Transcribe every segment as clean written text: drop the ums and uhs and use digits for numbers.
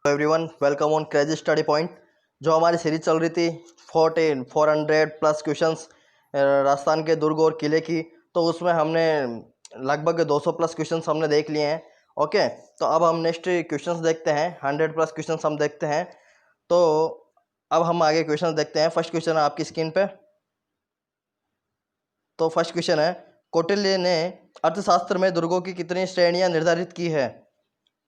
Everyone welcome on crazy study point. जो हमारी series चल रही थी 400 प्लस क्वेश्चंस राजस्थान के दुर्ग और किले की, तो उसमें हमने लगभग 200 प्लस क्वेश्चंस हमने देख लिए हैं। ओके, तो अब हम नेक्स्ट क्वेश्चंस देखते हैं। 100 प्लस क्वेश्चंस हम देखते हैं। तो अब हम आगे क्वेश्चंस देखते हैं। फर्स्ट क्वेश्चन है आपकी स्क्रीन पे। तो फर्स्ट क्वेश्चन है, कौटिल्य ने अर्थशास्त्र में दुर्गों की कितनी श्रेणियां निर्धारित की है?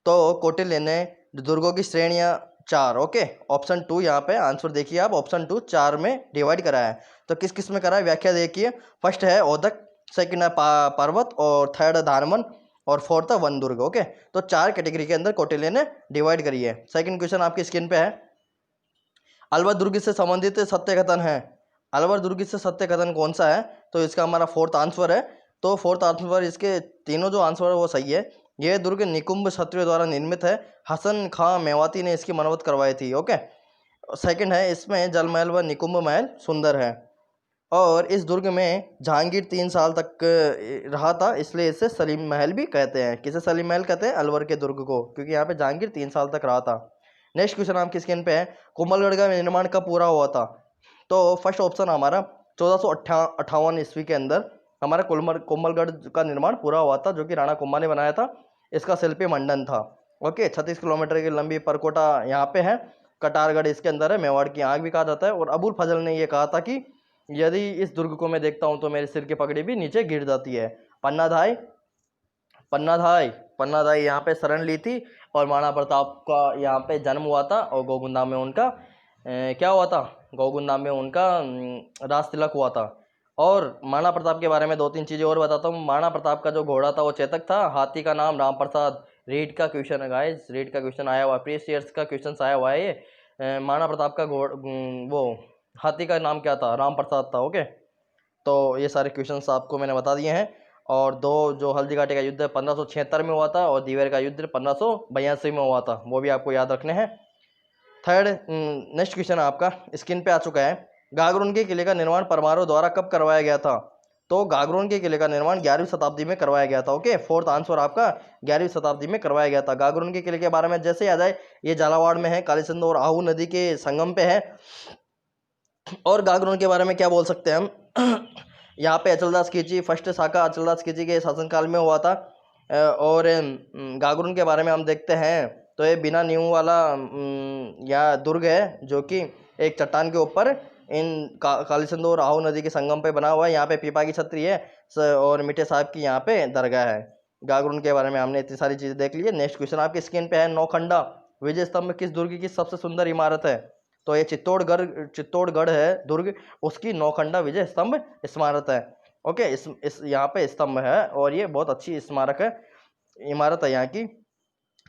तो कौटिल्य ने दुर्गों की श्रेणियां 4। ओके, ऑप्शन 2 यहाँ पे आंसर देखिए आप, ऑप्शन 2 4 में डिवाइड करा है। तो किस किस में करा है व्याख्या देखिए। फर्स्ट है ओदक, सेकंड है पर्वत, और थर्ड है धानवन, और फोर्थ है वन दुर्ग। ओके, तो 4 कैटेगरी के अंदर कौटिल्य ने डिवाइड करी है। सेकंड क्वेश्चन आपकी स्क्रीन पे है, अलवर दुर्ग से संबंधित सत्य कथन है। अलवर दुर्ग से सत्य कथन कौन सा है? तो इसका हमारा फोर्थ आंसर है। तो फोर्थ आंसर, इसके तीनों जो आंसर है वो सही है। यह दुर्ग निकुंभ क्षत्रिय द्वारा निर्मित है। हसन खां मेवाती ने इसकी मरम्मत करवाई थी। ओके, सेकंड है, इसमें जल महल व निकुंभ महल सुंदर है। और इस दुर्ग में जहांगीर 3 साल तक रहा था, इसलिए इसे सलीम महल भी कहते हैं। किसे सलीम महल कहते हैं? अलवर के दुर्ग को, क्योंकि यहाँ पे जहांगीर 3 साल तक रहा था। नेक्स्ट क्वेश्चन आपकी स्क्रीन पे है, कोमलगढ़ का निर्माण कब पूरा हुआ था? तो फर्स्ट ऑप्शन हमारा 1458 ईस्वी के अंदर हमारा कोमलगढ़ का निर्माण पूरा हुआ था, जो कि राणा कुंभा ने बनाया था। इसका शिल्पी मंडन था। ओके, 36 किलोमीटर की लंबी परकोटा यहाँ पे है। कटारगढ़ इसके अंदर है। मेवाड़ की आग भी कहा जाता है। और अबुल फजल ने यह कहा था कि यदि इस दुर्ग को मैं देखता हूँ तो मेरे सिर की पगड़ी भी नीचे गिर जाती है। पन्नाधाय पन्नाधाय पन्नाधाय यहाँ पे शरण ली थी, और महाराणा प्रताप का यहाँ पे जन्म हुआ था। और गोगुंदा में उनका क्या हुआ था? गोगुंदा में उनका राज तिलक हुआ था। और महाराणा प्रताप के बारे में 2-3 चीज़ें और बताता हूँ। महाराणा प्रताप का जो घोड़ा था वो चेतक था। हाथी का नाम राम प्रसाद। रीड का क्वेश्चन है गाइस, रीड का क्वेश्चन आया हुआ है, प्रीवियस ईयर्स का क्वेश्चन आया हुआ है ये। महाराणा प्रताप का वो हाथी का नाम क्या था? राम प्रसाद था। ओके, तो ये सारे क्वेश्चंस आपको मैंने बता दिए हैं। और दो जो हल्दी घाटी का युद्ध 1576 में हुआ था, और दीवेर का युद्ध 1582 में हुआ था, वो भी आपको याद रखने हैं। थर्ड नेक्स्ट क्वेश्चन आपका स्क्रीन पे आ चुका है, गागरोन के किले का निर्माण परमारों द्वारा कब करवाया गया था? तो गागरोन के किले का निर्माण 11वीं शताब्दी में करवाया गया था। ओके, फोर्थ आंसर आपका 11वीं शताब्दी में करवाया गया था। गागरोन के किले के बारे में जैसे याद आए, ये झालावाड़ में है, कालीसिंध और आहू नदी के संगम पे है। और गागरोन के बारे में क्या बोल सकते हैं हम? यहाँ पे अचलदास खिलजी, फर्स्ट शाखा अचलदास खिलजी के शासनकाल में हुआ था। और गागरोन के बारे में हम देखते हैं तो ये बिना नींव वाला यह दुर्ग है, जो कि एक चट्टान के ऊपर इन कालीसिंध और आहू नदी के संगम पे बना हुआ है। यहाँ पे पीपा की छतरी है, और मिठे साहब की यहाँ पे दरगाह है। गागरोन के बारे में हमने इतनी सारी चीज़ें देख ली है। नेक्स्ट क्वेश्चन आपकी स्क्रीन पे है, नौखंडा विजय स्तंभ किस दुर्ग की सबसे सुंदर इमारत है? तो ये चित्तौड़गढ़ है दुर्ग, उसकी नौखंडा विजय स्तंभ स्मारक है। ओके, इस यहाँ पे स्तंभ है, और ये बहुत अच्छी स्मारक है, इमारत है यहाँ की,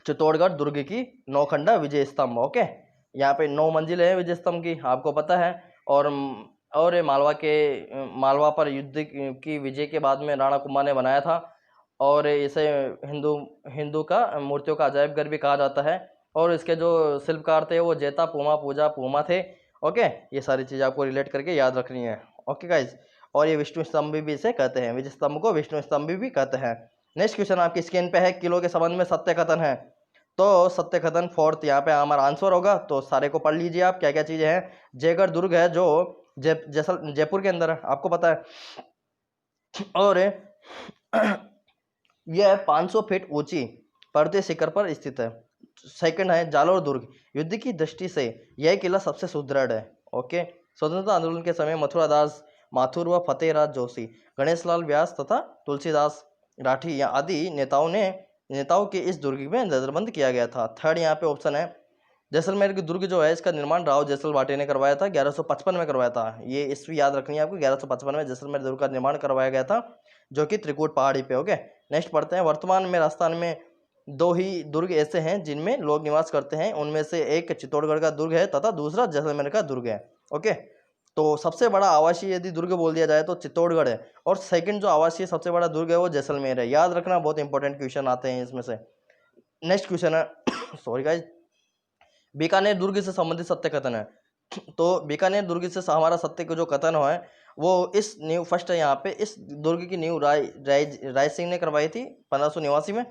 चित्तौड़गढ़ दुर्ग की नौखंडा विजय स्तंभ। ओके, यहाँ पे 9 मंजिल है विजय स्तंभ की, आपको पता है। और ये मालवा पर युद्ध की विजय के बाद में राणा कुंभा ने बनाया था। और इसे हिंदू का मूर्तियों का अजायब घर भी कहा जाता है। और इसके जो शिल्पकार थे वो जेता पूजा पूमा थे। ओके, ये सारी चीज़ आपको रिलेट करके याद रखनी है। ओके गाइज, और ये विष्णु स्तंभ भी इसे कहते हैं, विजय स्तंभ को विष्णु स्तंभ भी कहते हैं। नेक्स्ट क्वेश्चन आपकी स्क्रीन पे है, किलो के संबंध में सत्य कथन है। तो सत्य कथन फोर्थ यहाँ पे हमारा आंसर होगा। तो सारे को पढ़ लीजिए आप, क्या क्या चीज़ें हैं। जयगढ़ दुर्ग है जो जयपुर के अंदर है, आपको पता है। और यह 500 फीट ऊंची पर्वतीय शिखर पर स्थित है। सेकंड है जालोर दुर्ग, युद्ध की दृष्टि से यह किला सबसे सुदृढ़ है। ओके, स्वतंत्रता आंदोलन के समय मथुरा दास माथुर व फतेहराज जोशी, गणेशलाल व्यास तथा तुलसीदास राठी आदि नेताओं के इस दुर्ग में नजरबंद किया गया था। थर्ड यहाँ पे ऑप्शन है, जैसलमेर की दुर्ग जो है, इसका निर्माण राव जैसल भाटी ने करवाया था, 1155 में करवाया था। ये ईस्वी याद रखनी है आपको, 1155 में जैसलमेर दुर्ग का निर्माण करवाया गया था, जो कि त्रिकूट पहाड़ी पे। ओके, नेक्स्ट पढ़ते हैं, वर्तमान में राजस्थान में 2 ही दुर्ग ऐसे हैं जिनमें लोग निवास करते हैं। उनमें से एक चित्तौड़गढ़ का दुर्ग है तथा दूसरा जैसलमेर का दुर्ग है। ओके, तो सबसे बड़ा आवासीय यदि दुर्ग बोल दिया जाए तो चित्तौड़गढ़ है, और सेकंड जो आवासीय सबसे बड़ा दुर्ग है वो जैसलमेर है। याद रखना, बहुत इंपॉर्टेंट क्वेश्चन आते हैं इसमें से। नेक्स्ट क्वेश्चन है सॉरी गाइज, बीकानेर दुर्ग से संबंधित सत्य कथन है। तो बीकानेर दुर्ग से हमारा सत्य का जो कथन है वो इस फर्स्ट है यहाँ पे, इस दुर्ग की नींव राय सिंह ने करवाई थी 1589 में।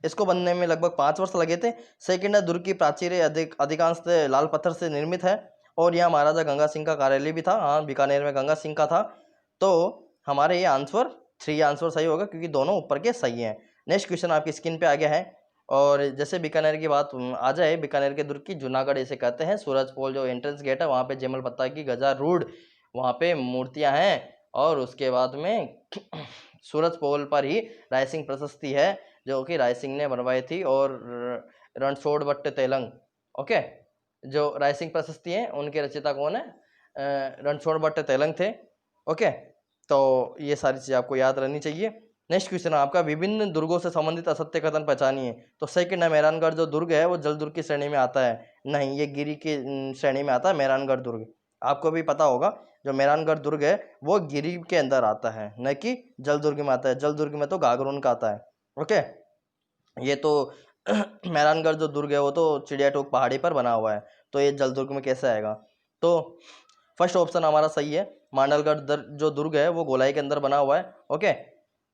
इसको बनने में लगभग 5 वर्ष लगे थे। सेकंड है, दुर्ग की प्राचीरें अधिकांश लाल पत्थर से निर्मित है और यहाँ महाराजा गंगा सिंह का कार्यालय भी था। हाँ, बीकानेर में गंगा सिंह का था। तो हमारे ये आंसर 3 आंसर सही होगा क्योंकि दोनों ऊपर के सही हैं। नेक्स्ट क्वेश्चन आपकी स्क्रीन पे आ गया है और जैसे बीकानेर की बात आ जाए, बीकानेर के दुर्ग की जूनागढ़ इसे कहते हैं। सूरजपोल जो एंट्रेंस गेट है वहाँ पे जयमल पत्ता की गजारूढ़ वहाँ पे मूर्तियाँ हैं और उसके बाद में सूरजपोल पर ही रायसिंह प्रशस्ति है जो कि रायसिंह ने बनवाई थी और रणछोड़भट्ट तेलंग, ओके, जो रायसिंह प्रशस्ति है उनके रचयिता कौन है? रणछोड़भट्ट तेलंग थे। ओके, तो ये सारी चीज़ें आपको याद रहनी चाहिए। नेक्स्ट क्वेश्चन आपका, विभिन्न दुर्गों से संबंधित असत्य कथन पहचानिए। तो सेकंड है, मेहरानगढ़ जो दुर्ग है वो जल दुर्ग की श्रेणी में आता है। नहीं, ये गिरी की श्रेणी में आता है मेहरानगढ़ दुर्ग। आपको भी पता होगा जो मेहरानगढ़ दुर्ग है वो गिरी के अंदर आता है, न कि जल दुर्ग में आता है। जल दुर्ग में तो गागरोन का आता है। ओके, ये तो मेहरानगढ़ जो दुर्ग है वो तो चिड़ियाटोक पहाड़ी पर बना हुआ है, तो ये जल दुर्ग में कैसे आएगा? तो फर्स्ट ऑप्शन हमारा सही है। मांडलगढ़ जो दुर्ग है वो गोलाई के अंदर बना हुआ है। ओके,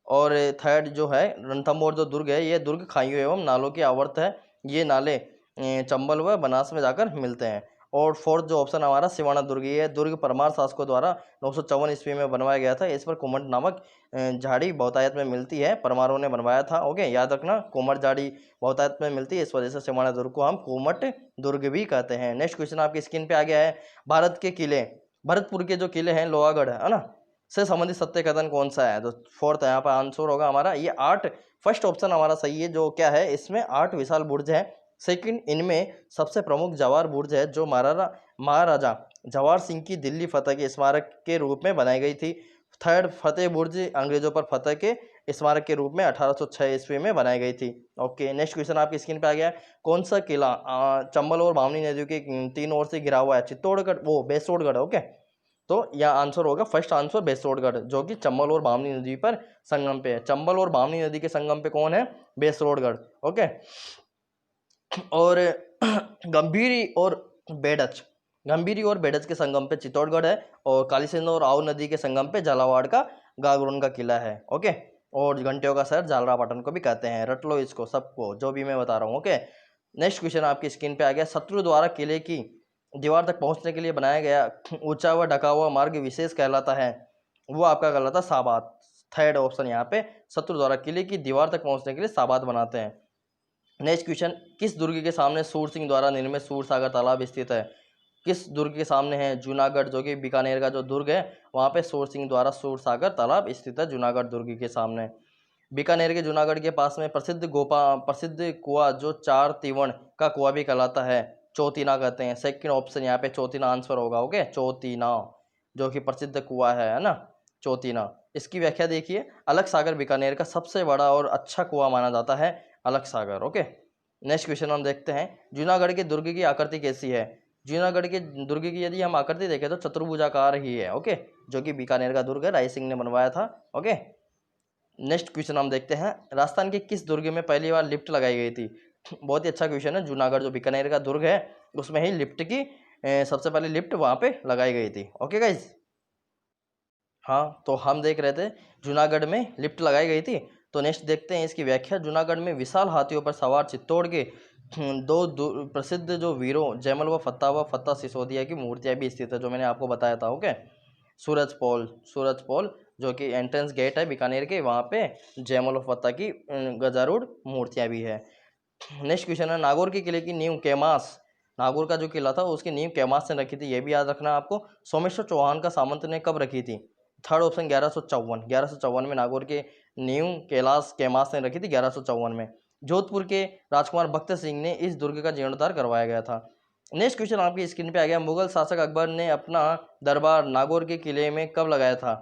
और थर्ड जो है रणथंभौर जो दुर्ग है ये दुर्ग खाइयों एवं नालों की आवर्त है। ये नाले चंबल व बनास में जाकर मिलते हैं। और फोर्थ जो ऑप्शन हमारा सिवाना दुर्ग, ये दुर्ग परमार शासकों द्वारा 954 ईस्वी में बनवाया गया था। इस पर कुमट नामक झाड़ी बहुतायत में मिलती है, परमारों ने बनवाया था। ओके, याद रखना, कोमट झाड़ी बहुतायत में मिलती है, इस वजह से सिवाना दुर्ग को हम कोमट दुर्ग भी कहते हैं। नेक्स्ट क्वेश्चन आपकी स्क्रीन पे आ गया है, भारत के किले, भरतपुर के जो किले हैं लोहागढ़ है ना, से संबंधित सत्य कथन कौन सा है? तो फोर्थ यहाँ पर आंसर होगा हमारा ये 8। फर्स्ट ऑप्शन हमारा सही है, जो क्या है इसमें 8 विशाल बुर्ज है। सेकंड, इनमें सबसे प्रमुख जवाहर बुर्ज है जो महाराजा जवाहर सिंह की दिल्ली फतेह के स्मारक के रूप में बनाई गई थी। थर्ड, फतेह बुर्ज अंग्रेजों पर फतेह के स्मारक के रूप में 1806 ईस्वी में बनाई गई थी। ओके, नेक्स्ट क्वेश्चन आपकी स्क्रीन पे आ गया है, कौन सा किला चंबल और बामनी नदियों के 3 ओर से घिरा हुआ है? चित्तौड़गढ़, वो बेसोड़गढ़। ओके, तो यह आंसर होगा फर्स्ट आंसर बेसरोडगढ़, जो कि चंबल और बामनी नदी पर संगम पे है। चंबल और बामनी नदी के संगम पे कौन है? बेसरोडगढ़। ओके, और गंभीरी और बेडच के संगम पे चित्तौड़गढ़ है और कालीसिंध और आओ नदी के संगम पे झालावाड़ का गागरोन का किला है। ओके, और घंटियों का शहर झालरापाटन को भी कहते हैं। रट लो इसको सबको, जो भी मैं बता रहा हूँ। ओके, नेक्स्ट क्वेश्चन आपकी स्क्रीन पे आ गया, शत्रु द्वारा किले की दीवार तक पहुंचने के लिए बनाया गया ऊंचा व ढका हुआ मार्ग विशेष कहलाता है। वो आपका कहलाता साबात। थर्ड ऑप्शन यहाँ पे, शत्रु द्वारा किले की दीवार तक पहुंचने के लिए साबात बनाते हैं। नेक्स्ट क्वेश्चन, किस दुर्ग के सामने सूर सिंह द्वारा निर्मित सूरसागर तालाब स्थित है? किस दुर्ग के सामने है? जूनागढ़, जो कि बीकानेर का जो दुर्ग है वहाँ पे सूर सिंह द्वारा सूरसागर तालाब स्थित है, जूनागढ़ दुर्ग के सामने। बीकानेर के जूनागढ़ के पास में प्रसिद्ध कुआं जो 4 तिवण का कुआं भी कहलाता है, चौतीना कहते हैं। सेकंड ऑप्शन यहाँ पे चौतीना आंसर होगा। ओके, चौतीना जो कि प्रसिद्ध कुआं है ना, चौतीना। इसकी व्याख्या देखिए, अलग सागर बीकानेर का सबसे बड़ा और अच्छा कुआं माना जाता है, अलग सागर। ओके, नेक्स्ट क्वेश्चन हम देखते हैं, जूनागढ़ के दुर्ग की आकृति कैसी है? जूनागढ़ के दुर्ग की यदि हम आकृति देखें तो चतुर्भुजाकार ही है। ओके, जो कि बीकानेर का दुर्ग है, राय सिंह ने बनवाया था। ओके, नेक्स्ट क्वेश्चन हम देखते हैं, राजस्थान के किस दुर्ग में पहली बार लिफ्ट लगाई गई थी? बहुत ही अच्छा क्वेश्चन है। जूनागढ़ जो बीकानेर का दुर्ग है उसमें ही लिफ्ट की सबसे पहले लिफ्ट वहाँ पे लगाई गई थी। ओके गाइज, हाँ, तो हम देख रहे थे जूनागढ़ में लिफ्ट लगाई गई थी। तो नेक्स्ट देखते हैं इसकी व्याख्या, जूनागढ़ में विशाल हाथियों पर सवार चित्तौड़ के दो प्रसिद्ध जो वीरों जयमल व फत्ता सिसोदिया की मूर्तियाँ भी स्थित है, जो मैंने आपको बताया था। ओके, सूरजपोल जो कि एंट्रेंस गेट है बीकानेर के, वहाँ पे जयमल व फत्ता की गजारूढ़ मूर्तियाँ भी है। नेक्स्ट क्वेश्चन है, नागौर के किले की नींव कैमास, नागौर का जो किला था उसकी नींव कैमास ने रखी थी, ये भी याद रखना आपको। सोमेश्वर चौहान का सामंत ने कब रखी थी? थर्ड ऑप्शन 1154 में नागौर के नींव कैमास ने रखी थी, 1154 में। जोधपुर के राजकुमार बख्तर सिंह ने इस दुर्ग का जीर्णोद्धार करवाया गया था। नेक्स्ट क्वेश्चन आपकी स्क्रीन पे आ गया, मुगल शासक अकबर ने अपना दरबार नागौर के किले में कब लगाया था?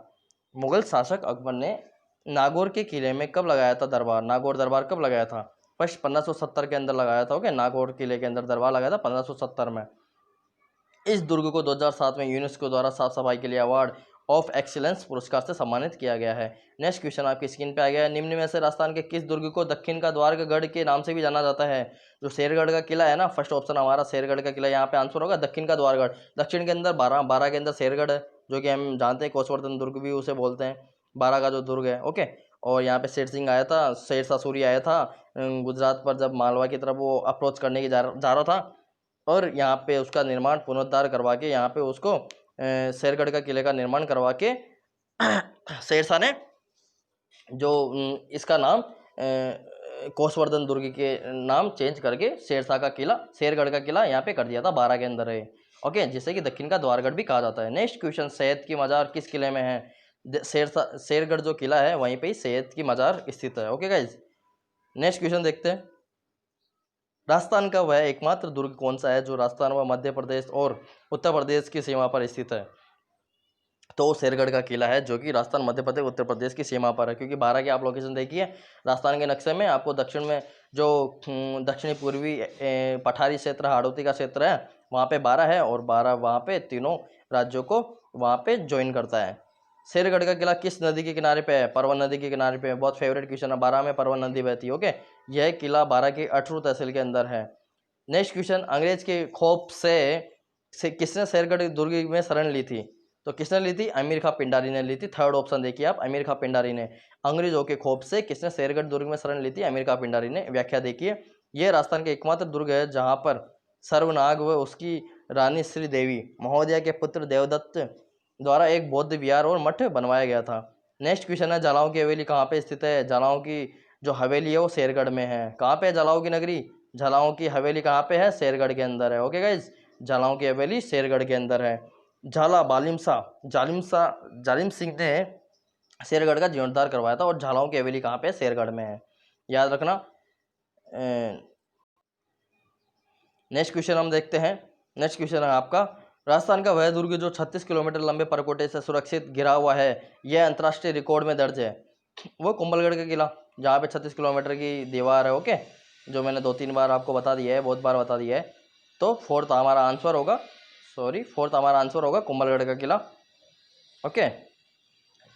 मुगल शासक अकबर ने नागौर के किले में कब लगाया था दरबार? नागौर दरबार कब लगाया था? फर्स्ट 1570 के अंदर लगाया था। ओके, नागौर किले के अंदर दरबार लगाया था 1570 में। इस दुर्ग को 2007 में यूनेस्को द्वारा साफ सफाई के लिए अवार्ड ऑफ एक्सीलेंस पुरस्कार से सम्मानित किया गया है। नेक्स्ट क्वेश्चन आपकी स्क्रीन पे आ गया है, निम्न में से राजस्थान के किस दुर्ग को दक्षिण का द्वारगढ़ के नाम से भी जाना जाता है? जो शेरगढ़ का किला है ना, फर्स्ट ऑप्शन हमारा शेरगढ़ का किला यहाँ पे आंसर होगा, दक्षिण का द्वारगढ़। दक्षिण के अंदर 12 के अंदर शेरगढ़ है, जो कि हम जानते हैं कोसवर्धन दुर्ग भी उसे बोलते हैं, 12 का जो दुर्ग है। ओके, और यहाँ पे शेर सिंह आया था, शेरशाह सूरी आया था गुजरात पर, जब मालवा की तरफ वो अप्रोच करने की जा रहा था, और यहाँ पे उसका निर्माण पुनरुद्धार करवा के यहाँ पे उसको शेरगढ़ का किले का निर्माण करवा के शेरशाह ने जो इसका नाम कोसवर्धन दुर्ग के नाम चेंज करके शेरशाह का किला, शेरगढ़ का किला यहाँ पे कर दिया था, 12 के अंदर है। ओके, जिसे कि दक्षिण का द्वारगढ़ भी कहा जाता है। नेक्स्ट क्वेश्चन, सैयद की मजार किस किले में है? शेरगढ़ जो किला है वहीं पे ही सैयद की मजार स्थित है। ओके गाइज, नेक्स्ट क्वेश्चन देखते हैं। राजस्थान का वह एकमात्र दुर्ग कौन सा है जो राजस्थान व मध्य प्रदेश और उत्तर प्रदेश की सीमा पर स्थित है? तो शेरगढ़ का किला है, जो कि राजस्थान, मध्य प्रदेश, उत्तर प्रदेश की सीमा पर है। क्योंकि 12 की आप लोकेशन देखिए राजस्थान के नक्शे में, आपको दक्षिण में जो दक्षिणी पूर्वी पठारी क्षेत्र, हाड़ौती का क्षेत्र है, वहाँ पे 12 है, और 12 वहाँ पे तीनों राज्यों को वहाँ पे ज्वाइन करता है। शेरगढ़ का किला किस नदी के किनारे पे है? परवन नदी के किनारे पे है। बहुत फेवरेट क्वेश्चन है, 12 में परवन नदी बहती है। ओके, यह किला 12 की अठरू तहसील के अंदर है। नेक्स्ट क्वेश्चन, अंग्रेज के खौफ से किसने शेरगढ़ दुर्ग में शरण ली थी? तो किसने ली थी? अमीर खां पिंडारी ने ली थी। थर्ड ऑप्शन देखिए आप, अमीर खां पिंडारी ने। अंग्रेजों के खौफ से किसने शेरगढ़ दुर्ग में शरण ली थी? अमीर खां पिंडारी ने। व्याख्या देखिए, यह राजस्थान के एकमात्र दुर्ग है जहां पर सर्वनाग व उसकी रानी श्री देवी महोदया के पुत्र देवदत्त द्वारा एक बौद्ध विहार और मठ बनवाया गया था। नेक्स्ट क्वेश्चन है, जालौं की हवेली कहाँ पे स्थित है? जालौं की जो हवेली है वो शेरगढ़ में है। कहाँ पे है जालौं की नगरी? जालौं की हवेली कहाँ पे है? शेरगढ़ के अंदर है। ओके गाइज, जालौं की हवेली शेरगढ़ के अंदर है। झाला जालिम सिंह ने शेरगढ़ का जीर्णोद्धार करवाया था, और झालाओं की हवेली कहाँ पे है? शेरगढ़ में है, याद रखना। नेक्स्ट क्वेश्चन हम देखते हैं। नेक्स्ट क्वेश्चन है आपका, राजस्थान का वह दुर्ग जो 36 किलोमीटर लंबे परकोटे से सुरक्षित घिरा हुआ है, यह अंतर्राष्ट्रीय रिकॉर्ड में दर्ज है। वो कुंभलगढ़ का किला, जहाँ पे 36 किलोमीटर की दीवार है। ओके, जो मैंने 2-3 बार आपको बता दिया है, बहुत बार बता दिया है। तो फोर्थ हमारा आंसर होगा कुंभलगढ़ का किला। ओके,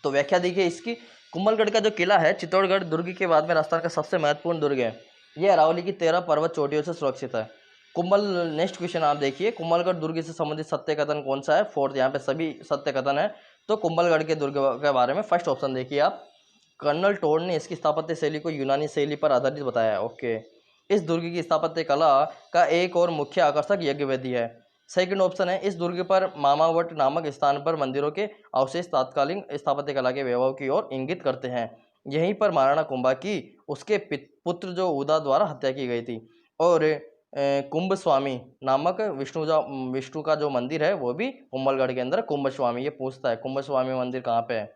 तो व्याख्या देखिए इसकी। कुंभलगढ़ का जो किला है चित्तौड़गढ़ दुर्ग के बाद में राजस्थान का सबसे महत्वपूर्ण दुर्ग है। यह अरावली की 13 पर्वत चोटियों से सुरक्षित है। नेक्स्ट क्वेश्चन आप देखिए, कुंभलगढ़ दुर्ग से संबंधित सत्य कथन कौन सा है? फोर्थ, यहाँ पे सभी सत्य कथन है। तो कुंभलगढ़ के दुर्ग के बारे में फर्स्ट ऑप्शन देखिए आप, कर्नल टोड ने इसकी स्थापत्य शैली को यूनानी शैली पर आधारित बताया है। ओके, इस दुर्ग की स्थापत्य कला का एक और मुख्य आकर्षक यज्ञ वेदी है। सेकंड ऑप्शन है, इस दुर्ग पर मामावट नामक स्थान पर मंदिरों के अवशेष तात्कालीन स्थापत्य कला के वैभव की ओर इंगित करते हैं। यहीं पर महाराणा कुंभा की उसके पुत्र जो उदा द्वारा हत्या की गई थी। और कुंभ स्वामी नामक विष्णु का जो मंदिर है वो भी कुंभलगढ़ के अंदर। कुंभ स्वामी, ये पूछता है कुंभ स्वामी मंदिर कहाँ पे है।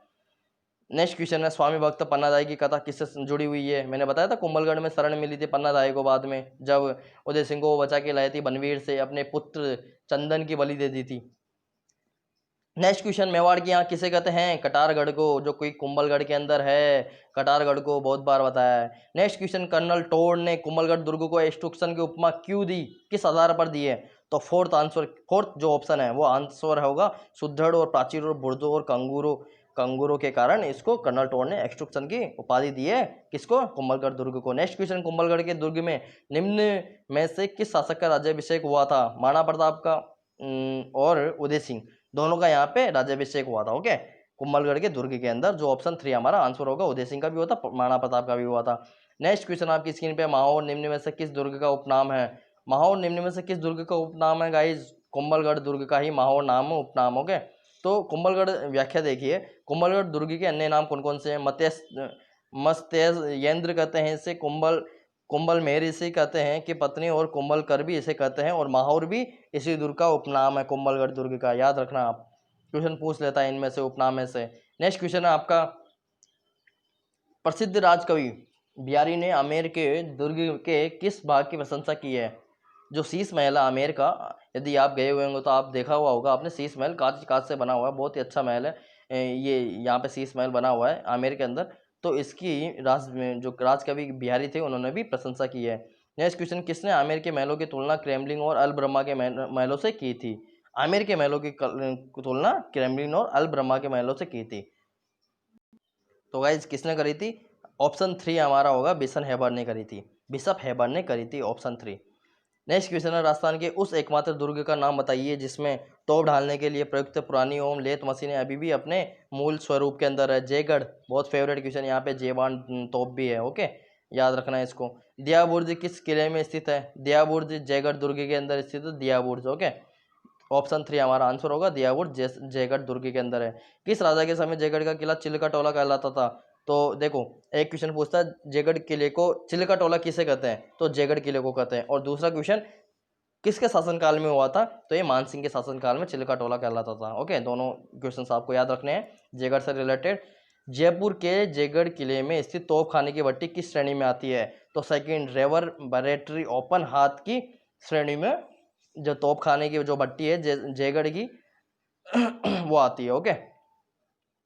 नेक्स्ट क्वेश्चन है, स्वामी भक्त पन्नादाई की कथा किससे जुड़ी हुई है? मैंने बताया था कुंभलगढ़ में शरण मिली थी पन्नादाई को, बाद में जब उदय सिंह को बचा के लाई थी बनवीर से, अपने पुत्र चंदन की बलि दे दी थी। नेक्स्ट क्वेश्चन, मेवाड़ की आंख किसे कहते हैं? कटारगढ़ को, जो कोई कुंभलगढ़ के अंदर है, कटारगढ़ को बहुत बार बताया है। नेक्स्ट क्वेश्चन, कर्नल टोड ने कुंभलगढ़ दुर्ग को इंस्ट्रक्शन की उपमा क्यों दी, किस आधार पर दी है? तो फोर्थ जो ऑप्शन है वो आंसर होगा सुदृढ़ और प्राचीर और बुर्दों और कंगूरों के कारण इसको कर्नल टोड ने एक्सट्रक्शन की उपाधि दी है। किसको? कुंभलगढ़ दुर्ग को। नेक्स्ट क्वेश्चन, कुंभलगढ़ के दुर्ग में निम्न में से किस शासक का राज्याभिषेक हुआ था? महाराणा प्रताप का और उदय सिंह, दोनों का यहाँ पे राज्याभिषेक हुआ था। ओके, कुंभलगढ़ के दुर्ग के अंदर। जो ऑप्शन 3 हमारा आंसर होगा, उदय सिंह का भी हुआ था, महाराणा प्रताप का भी हुआ था। नेक्स्ट क्वेश्चन आपकी स्क्रीन पे, माहौर निम्न में से किस दुर्ग का उपनाम है? माहौर निम्न में से किस दुर्ग का उपनाम है गाइज? कुंभलगढ़ दुर्ग का ही माहौर नाम उपनाम। ओके, तो कुंभलगढ़ व्याख्या देखिए, कुंभलगढ़ दुर्ग के अन्य नाम कौन कौन से हैं? मत्स्येंद्र कहते हैं इसे, कुंभल मेहर इसे कहते हैं कि पत्नी, और कुंभलकर भी इसे कहते हैं, और माहौर भी इसी दुर्ग का उपनाम है कुंभलगढ़ दुर्ग का। याद रखना, आप क्वेश्चन पूछ लेता है इनमें से, उपनाम में से। नेक्स्ट क्वेश्चन है आपका, प्रसिद्ध राजकवि बिहारी ने आमेर के दुर्ग के किस भाग की प्रशंसा की है? जो शीश महल है आमेर का, यदि आप गए हुए होंगे तो आप देखा हुआ होगा आपने, शीश महल कांच से बना हुआ है, बहुत ही अच्छा महल है। ये यहाँ पे शीश महल बना हुआ है आमेर के अंदर। तो इसकी जो राजकवि बिहारी थे उन्होंने भी प्रशंसा की है। नेक्स्ट क्वेश्चन, किसने आमेर के महलों की तुलना क्रेमलिन और अल ब्रह्मा के महलों से की थी? आमेर के महलों की तुलना क्रेमलिन और अल ब्रह्मा के महलों से की थी। तो गाइज किसने करी थी? ऑप्शन 3 हमारा होगा, बिशन हेबर ने करी थी। बिशप हेबर ने करी थी, ऑप्शन 3। नेक्स्ट क्वेश्चन है, राजस्थान के उस एकमात्र दुर्ग का नाम बताइए जिसमें तोप ढालने के लिए प्रयुक्त पुरानी ओम लेथ मशीनें अभी भी अपने मूल स्वरूप के अंदर है। जयगढ़, बहुत फेवरेट क्वेश्चन, यहाँ पे जेबान तोप भी है। ओके, याद रखना है इसको। दिया बुर्ज किस किले में स्थित है? दिया बुर्ज जयगढ़ दुर्ग के अंदर स्थित है, दिया बुर्ज। ओके, ऑप्शन 3 हमारा आंसर होगा, दिया बुर्ज जयगढ़ दुर्ग के अंदर है। किस राजा के समय जयगढ़ का किला चिल्का टोला कहलाता था? तो देखो, एक क्वेश्चन पूछता है जयगढ़ किले को चिल्का टोला किसे कहते हैं, तो जयगढ़ किले को कहते हैं। और दूसरा क्वेश्चन किसके शासनकाल में हुआ था, तो ये मान सिंह के शासनकाल में चिल्का टोला कहलाता था। ओके, दोनों क्वेश्चंस आपको याद रखने हैं जयगढ़ से रिलेटेड। जयपुर के जयगढ़ किले में स्थित तोप खाने की भट्टी किस श्रेणी में आती है? तो सेकंड, रेवर बैरेटरी ओपन हाथ की श्रेणी में जो तोप खाने की जो भट्टी है जयगढ़ की वो आती है। ओके,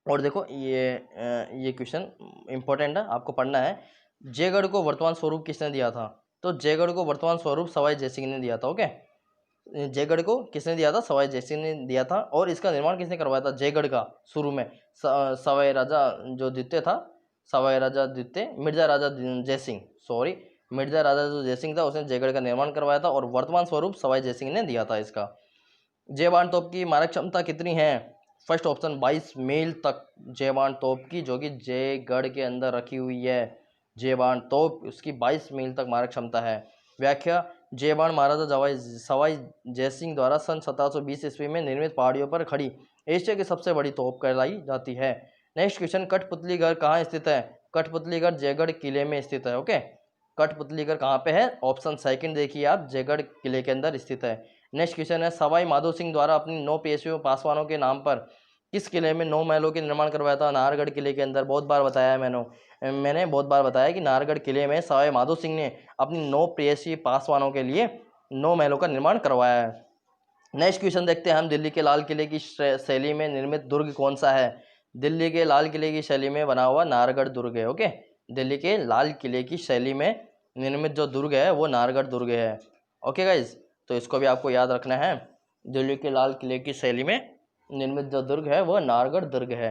और देखो ये क्वेश्चन इंपॉर्टेंट है, आपको पढ़ना है। जयगढ़ को वर्तमान स्वरूप किसने दिया था? तो जयगढ़ को वर्तमान स्वरूप सवाई जयसिंह ने दिया था। ओके, जयगढ़ को किसने दिया था? सवाई जयसिंह ने दिया था। और इसका निर्माण किसने करवाया था जयगढ़ का? शुरू में सवाई राजा जो द्वितीय था, सवाई राजा द्वितीय, मिर्जा राजा जयसिंह, सॉरी, मिर्जा राजा जो जयसिंह था उसने जयगढ़ का निर्माण करवाया था और वर्तमान स्वरूप सवाई जयसिंह ने दिया था इसका। जयबान तोप की मारक क्षमता कितनी है? फर्स्ट ऑप्शन 22 मील तक जयबान तोप की, जो कि जयगढ़ के अंदर रखी हुई है। जयबान तोप उसकी 22 मील तक मारक क्षमता है। व्याख्या, जयबान महाराजा सवाई जयसिंह द्वारा सन 1720 ईस्वी में निर्मित पहाड़ियों पर खड़ी एशिया की सबसे बड़ी तोप कहलाई जाती है। नेक्स्ट क्वेश्चन, कठपुतलीगढ़ कहाँ स्थित है? कठपुतलीगढ़ जयगढ़ किले में स्थित है। ओके, कठपुतलीगढ़ कहाँ पे है? ऑप्शन सेकंड देखिए आप, जयगढ़ किले के अंदर स्थित है। नेक्स्ट क्वेश्चन है, सवाई माधो सिंह द्वारा अपनी 9 पेशवे पासवानों के नाम पर किस किले में 9 महलों के निर्माण करवाया था? नाहरगढ़ किले के अंदर। बहुत बार बताया है मैंने बहुत बार बताया कि नाहरगढ़ किले में सवाई माधो सिंह ने अपनी 9 प्रेयसी पासवानों के लिए 9 महलों का निर्माण करवाया है। नेक्स्ट क्वेश्चन देखते हैं हम, दिल्ली के लाल किले की शैली में निर्मित दुर्ग कौन सा है? दिल्ली के लाल किले की शैली में बना हुआ नाहरगढ़ दुर्ग है। ओके, दिल्ली के लाल किले की शैली में निर्मित जो दुर्ग है वो नाहरगढ़ दुर्ग है। ओके गाइज, तो इसको भी आपको याद रखना है। दिल्ली के लाल किले की शैली में निर्मित जो दुर्ग है वो नाहरगढ़ दुर्ग है।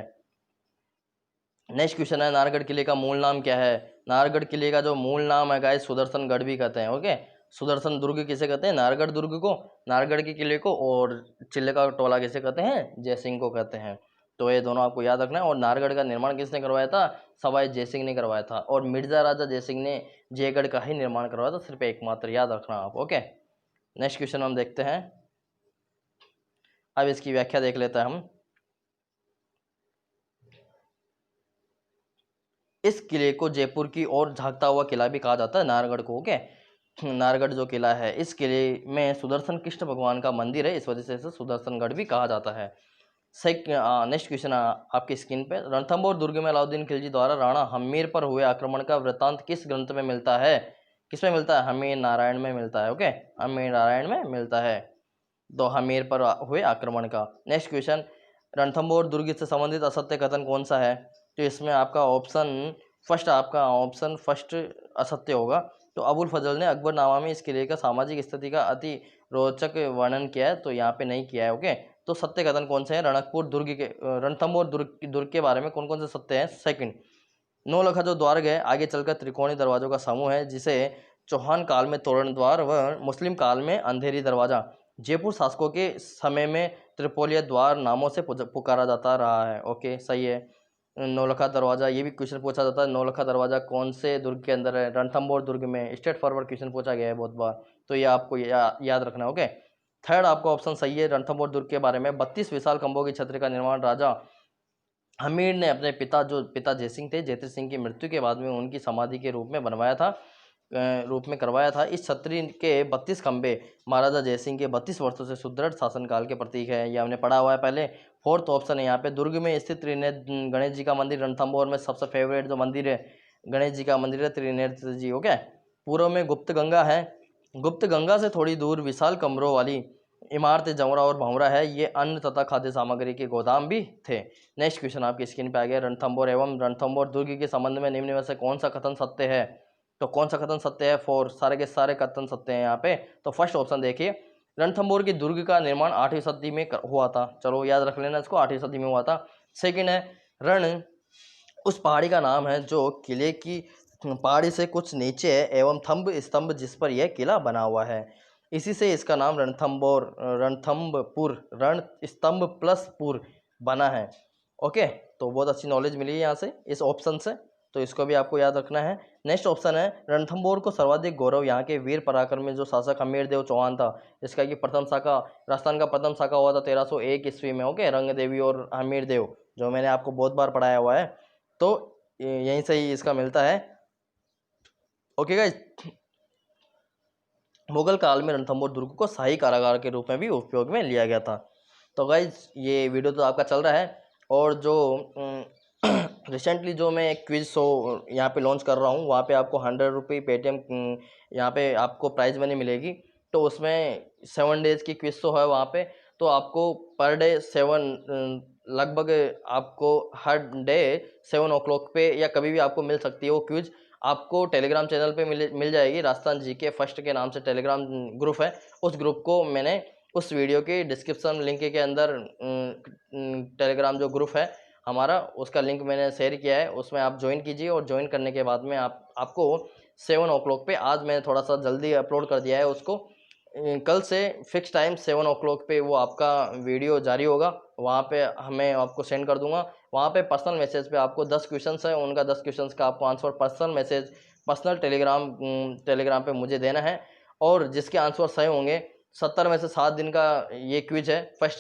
नेक्स्ट क्वेश्चन है, नाहरगढ़ किले का मूल नाम क्या है? नाहरगढ़ किले का जो मूल नाम है गाइस सुदर्शनगढ़ भी कहते हैं। ओके, सुदर्शन दुर्ग किसे कहते हैं? नाहरगढ़ दुर्ग को, नाहरगढ़ के किले को। और चिल्का टोला किसे कहते हैं? जयसिंह को कहते हैं। तो ये दोनों आपको याद रखना है। और नाहरगढ़ का निर्माण किसने करवाया था? सवाई जयसिंह ने करवाया था। और मिर्जा राजा जयसिंह ने जयगढ़ का ही निर्माण करवाया था, सिर्फ एकमात्र, याद रखना आप। ओके, नेक्स्ट क्वेश्चन हम देखते हैं, अब इसकी व्याख्या देख लेते हैं हम। इस किले को जयपुर की ओर झांकता हुआ किला भी कहा जाता है, नाहरगढ़ को। ओके, नाहरगढ़ जो किला है, इस किले में सुदर्शन कृष्ण भगवान का मंदिर है, इस वजह से इसे सुदर्शनगढ़ भी कहा जाता है। नेक्स्ट क्वेश्चन आपकी स्क्रीन पे, रणथंभौर दुर्ग में अलाउद्दीन खिलजी द्वारा राणा हमीर पर हुए आक्रमण का वृत्तांत किस ग्रंथ में मिलता है? किसमें मिलता है? हमीर नारायण में मिलता है। ओके, हमीर नारायण में मिलता है, तो हमीर पर हुए आक्रमण का। नेक्स्ट क्वेश्चन, रणथंभौर दुर्ग से संबंधित असत्य कथन कौन सा है? तो इसमें आपका ऑप्शन फर्स्ट असत्य होगा। तो अबुल फजल ने अकबरनामा में इस किले का सामाजिक स्थिति का अति रोचक वर्णन किया है, तो यहाँ पे नहीं किया है। ओके, तो सत्य कथन कौन से हैं? रणथंभौर दुर्ग के बारे में कौन कौन से सत्य हैं? सेकंड, नौलखा जो द्वार है आगे चलकर त्रिकोणीय दरवाजों का समूह है, जिसे चौहान काल में तोरण द्वार व मुस्लिम काल में अंधेरी दरवाजा, जयपुर शासकों के समय में त्रिपोलिया द्वार नामों से पुकारा जाता रहा है। ओके, सही है। नौलखा दरवाजा, ये भी क्वेश्चन पूछा जाता है, नौलखा दरवाजा कौन से दुर्ग के अंदर है? रणथंभौर दुर्ग में। स्ट्रेट फॉरवर्ड क्वेश्चन पूछा गया है बहुत बार, तो ये आपको याद रखना है। ओके, थर्ड आपका ऑप्शन सही है, रणथंभौर दुर्ग के बारे में 32 विशाल खंभों की छत्र का निर्माण राजा हमीर ने अपने पिता जयसिंह थे, जयद्रथ सिंह की मृत्यु के बाद में उनकी समाधि के रूप में करवाया था। इस छतरी के 32 खंभे महाराजा जयसिंह के 32 वर्षों से सुदृढ़ शासनकाल के प्रतीक है, ये हमने पढ़ा हुआ है पहले। फोर्थ ऑप्शन है यहाँ पे, दुर्ग में स्थित त्रिनेत्र गणेश जी का मंदिर, रणथंभौर में सबसे फेवरेट जो मंदिर है गणेश जी का मंदिर है, त्रिनेत्र जी। ओके, पूर्व में गुप्त गंगा है, गुप्त गंगा से थोड़ी दूर विशाल कमरों वाली इमारत जमरा और भंवरा है, ये अन्न तथा खाद्य सामग्री के गोदाम भी थे। नेक्स्ट क्वेश्चन आपकी स्क्रीन पे आ गया, रणथंभौर एवं रणथंभौर दुर्ग के संबंध में निम्न में से कौन सा कथन सत्य है? तो कौन सा कथन सत्य है? फोर, सारे के सारे कथन सत्य हैं यहाँ पे। तो फर्स्ट ऑप्शन देखिए, रणथंभौर की दुर्ग का निर्माण 8वीं सदी में हुआ था, चलो याद रख लेना इसको, 8वीं सदी में हुआ था। सेकंड है, रण उस पहाड़ी का नाम है जो किले की पहाड़ी से कुछ नीचे है, एवं थंब स्तंभ जिस पर यह किला बना हुआ है। इसी से इसका नाम रणथंभपुर बना है। ओके, तो बहुत अच्छी नॉलेज मिली है यहाँ से इस ऑप्शन से, तो इसको भी आपको याद रखना है। नेक्स्ट ऑप्शन है, रणथंभौर को सर्वाधिक गौरव यहाँ के वीर पराक्रमी जो शासक हमीरदेव चौहान था, जिसका कि प्रथम शाखा राजस्थान का प्रथम शाखा हुआ था 1301 ईस्वी में। ओके, रंगदेवी और हमीरदेव, जो मैंने आपको बहुत बार पढ़ाया हुआ है, तो यहीं से ही इसका मिलता है। ओके गाइस, मुगल काल में रणथंभौर दुर्ग को शाही कारागार के रूप में भी उपयोग में लिया गया था। तो गाइस, ये वीडियो तो आपका चल रहा है, और जो रिसेंटली जो मैं एक क्विज शो यहाँ पे लॉन्च कर रहा हूँ, वहाँ पे आपको 100 रुपये पेटीएम यहाँ पे आपको प्राइज मनी मिलेगी। तो उसमें 7 डेज़ की क्विज शो है वहाँ पे, तो आपको पर डे 7 लगभग आपको हर डे 7 o'clock पे या कभी भी आपको मिल सकती है वो क्विज। आपको टेलीग्राम चैनल पे मिल जाएगी। राजस्थान जीके फर्स्ट के नाम से टेलीग्राम ग्रुप है, उस ग्रुप को मैंने उस वीडियो के डिस्क्रिप्शन लिंक के अंदर टेलीग्राम जो ग्रुप है हमारा, उसका लिंक मैंने शेयर किया है, उसमें आप ज्वाइन कीजिए। और ज्वाइन करने के बाद में आपको 7 o'clock पे, आज मैंने थोड़ा सा जल्दी अपलोड कर दिया है उसको, कल से फिक्स टाइम 7 o'clock पे वो आपका वीडियो जारी होगा। वहाँ पे हमें आपको सेंड कर दूंगा। वहाँ पे पर्सनल मैसेज पे आपको 10 क्वेश्चंस है, उनका 10 क्वेश्चंस का आपको answer personal message, personal Telegram पे मुझे देना है। और जिसके आंसर सही होंगे, 70 में से 7 दिन का ये क्विज है। फर्स्ट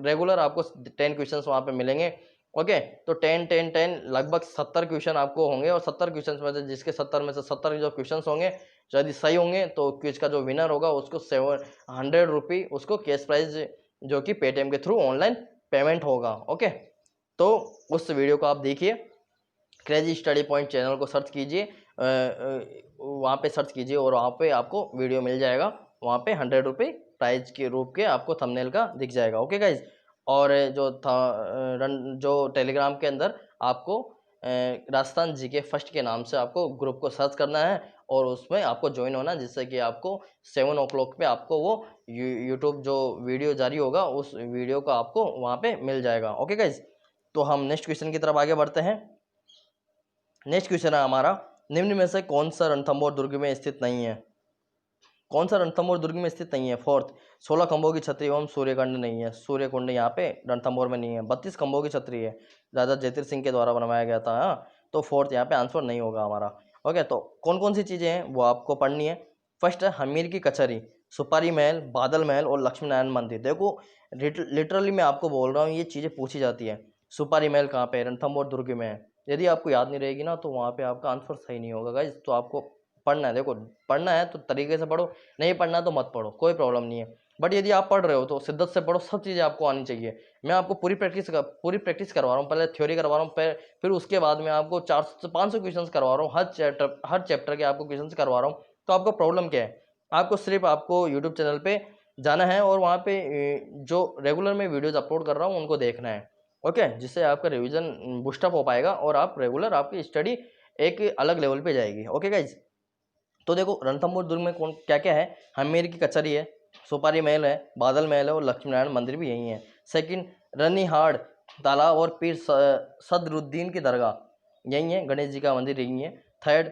रेगुलर आपको 10 क्वेश्चंस वहाँ पे मिलेंगे। ओके, तो 10 लगभग 70 क्वेश्चन आपको होंगे, और 70 क्वेश्चन में से जिसके 70 में से 70 जो क्वेश्चन होंगे यदि सही होंगे, तो क्विज का जो विनर होगा उसको 700 रुपये उसको कैश प्राइज जो कि पेटीएम के थ्रू ऑनलाइन पेमेंट होगा। ओके, तो उस वीडियो को आप देखिए, क्रेजी स्टडी पॉइंट चैनल को सर्च कीजिए, वहाँ पे सर्च कीजिए और वहाँ पे आपको वीडियो मिल जाएगा। वहाँ पे 100 रुपये प्राइज के रूप के आपको थंबनेल का दिख जाएगा। ओके गाइज, और जो टेलीग्राम के अंदर आपको राजस्थान जीके फर्स्ट के नाम से आपको ग्रुप को सर्च करना है, और उसमें आपको ज्वाइन होना, जिससे कि आपको 7 o'clock पे आपको वो यूट्यूब जो वीडियो जारी होगा उस वीडियो का आपको वहाँ पे मिल जाएगा। ओके गाइज, तो हम नेक्स्ट क्वेश्चन की तरफ आगे बढ़ते हैं। नेक्स्ट क्वेश्चन है हमारा, निम्न में से कौन सा रणथंभौर दुर्ग में स्थित नहीं है? कौन सा रणथंभौर दुर्ग में स्थित नहीं है? फोर्थ, 16 खंभों की छतरी एवं सूर्यकुंड नहीं है। सूर्यकुंड यहाँ पे रणथंभौर में नहीं है। 32 खंभों की छतरी है, राजा जयतिर सिंह के द्वारा बनवाया गया था। हाँ, तो फोर्थ यहाँ पे आंसर नहीं होगा हमारा। ओके, तो कौन कौन सी चीज़ें हैं वो आपको पढ़नी है। फर्स्ट है हमीर की कचहरी, सुपारी महल, बादल महल और लक्ष्मी नारायण मंदिर। देखो, लिटरली मैं आपको बोल रहा हूँ, ये चीज़ें पूछी जाती है। सुपारी महल कहाँ पे है? रणथंभौर दुर्ग में है। यदि आपको याद नहीं रहेगी ना, तो वहाँ पे आपका आंसर सही नहीं होगा गाइज। तो आपको पढ़ना है, देखो पढ़ना है तो तरीके से पढ़ो, नहीं पढ़ना तो मत पढ़ो, कोई प्रॉब्लम नहीं है। बट यदि आप पढ़ रहे हो तो शिद्दत से पढ़ो, सब चीज़ें आपको आनी चाहिए। मैं आपको पूरी प्रैक्टिस करवा रहा हूँ, पहले थ्योरी करवा रहा हूँ, फिर उसके बाद में आपको 400 से 500 क्वेश्चन करवा रहा हूँ, हर चैप्टर के आपको क्वेश्चन करवा रहा हूँ। तो आपको प्रॉब्लम क्या है? आपको सिर्फ आपको यूट्यूब चैनल पर जाना है, और वहाँ पे जो रेगुलर में वीडियोज़ अपलोड कर रहा हूँ उनको देखना है। ओके, जिससे आपका रिविजन बूस्टअप हो पाएगा, और आप रेगुलर आपकी स्टडी एक अलग लेवल पे जाएगी। ओके गाइज, तो देखो रणथंभौर दुर्ग में कौन क्या क्या है? हमीर की कचहरी है, सुपारी महल है, बादल महल है, और लक्ष्मी नारायण मंदिर भी यही है। सेकंड, रनिहाड़ तालाब और पीर सदरुद्दीन की दरगाह यही है, गणेश जी का मंदिर यही है। थर्ड,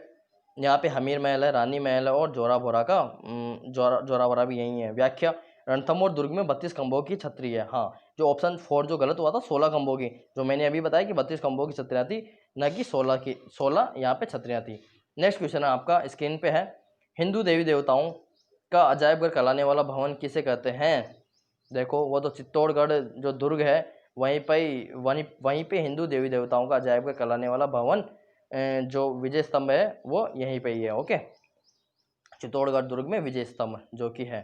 यहाँ पे हमीर महल है, रानी महल है, और जोरा भोरा भी यही है। व्याख्या, रणथंभौर दुर्ग में 32 खंभों की छतरी है। हाँ, जो ऑप्शन 4 जो गलत हुआ था, 16 खंभों की, जो मैंने अभी बताया कि 32 खंभों की छतरियाँ थी, न कि 16 यहाँ पे छतरियाँ थी। नेक्स्ट क्वेश्चन है आपका स्क्रीन पे है, हिंदू देवी देवताओं का अजायब घर कहलाने वाला भवन किसे कहते हैं? देखो, वो तो चित्तौड़गढ़ जो दुर्ग है वहीं पे हिंदू देवी देवताओं का अजायब घर कहलाने वाला भवन जो विजय स्तंभ है वो यहीं पे ही है। ओके, चित्तौड़गढ़ दुर्ग में विजय स्तंभ जो कि है।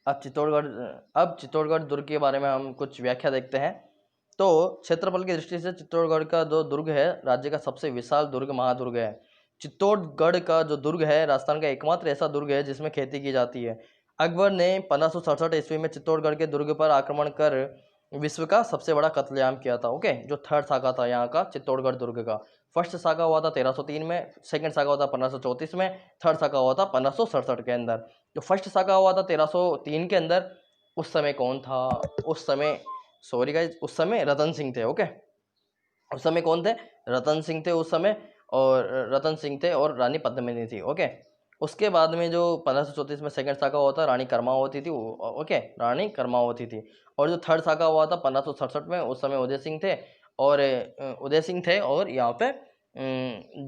अब चित्तौड़गढ़ दुर्ग के बारे में हम कुछ व्याख्या देखते हैं। तो क्षेत्रफल की दृष्टि से चित्तौड़गढ़ का जो दुर्ग है राज्य का सबसे विशाल दुर्ग महादुर्ग है। चित्तौड़गढ़ का जो दुर्ग है राजस्थान का एकमात्र ऐसा दुर्ग है जिसमें खेती की जाती है। अकबर ने 1567 ईस्वी में चित्तौड़गढ़ के दुर्ग पर आक्रमण कर विश्व का सबसे बड़ा कत्लेआम किया था। ओके, जो थर्ड साका था यहाँ का चित्तौड़गढ़ दुर्ग का। फर्स्ट साका हुआ था 1303 में, सेकंड साका हुआ था 1534 में, थर्ड साका हुआ था 1567 के अंदर। जो फर्स्ट साका हुआ था 1303 के अंदर, उस समय कौन था? उस समय सॉरी गाइज, उस समय रतन सिंह थे। ओके, उस समय कौन थे? रतन सिंह थे उस समय, और रतन सिंह थे और रानी पद्मिनी थी। ओके, उसके बाद में जो 1534 में सेकंड साका हुआ था, रानी कर्मावती थी, ओके, रानी कर्मावती थी। और जो थर्ड साका हुआ था 1567 में, उस समय उदय सिंह थे, और यहाँ पे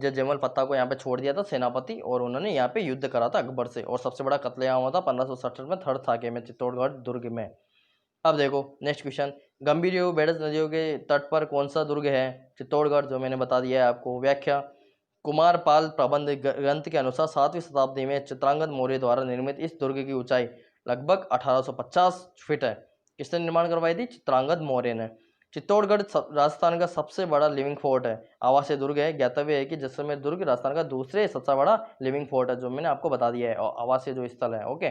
जयमल पत्ता को यहाँ पे छोड़ दिया था सेनापति, और उन्होंने यहाँ पे युद्ध करा था अकबर से, और सबसे बड़ा कत्लेआम हुआ था 1567 में थर्ड साके में, चित्तौड़गढ़ दुर्ग में। अब देखो नेक्स्ट क्वेश्चन, गंभीर बेडस नदियों के तट पर कौन सा दुर्ग है? चित्तौड़गढ़, जो मैंने बता दिया है आपको। व्याख्या, कुमारपाल प्रबंध ग्रंथ के अनुसार 7वीं शताब्दी में चित्रांगद मौर्य द्वारा निर्मित इस दुर्ग की ऊंचाई लगभग 1850 फीट है। किसने निर्माण करवाई थी? चित्रांगद मौर्य ने। चित्तौड़गढ़ राजस्थान का सबसे बड़ा लिविंग फोर्ट है, आवासीय दुर्ग है। ज्ञातव्य है कि जैसलमेर दुर्ग राजस्थान का दूसरे सबसे बड़ा लिविंग फोर्ट है, जो मैंने आपको बता दिया है, आवासीय जो स्थल है। ओके,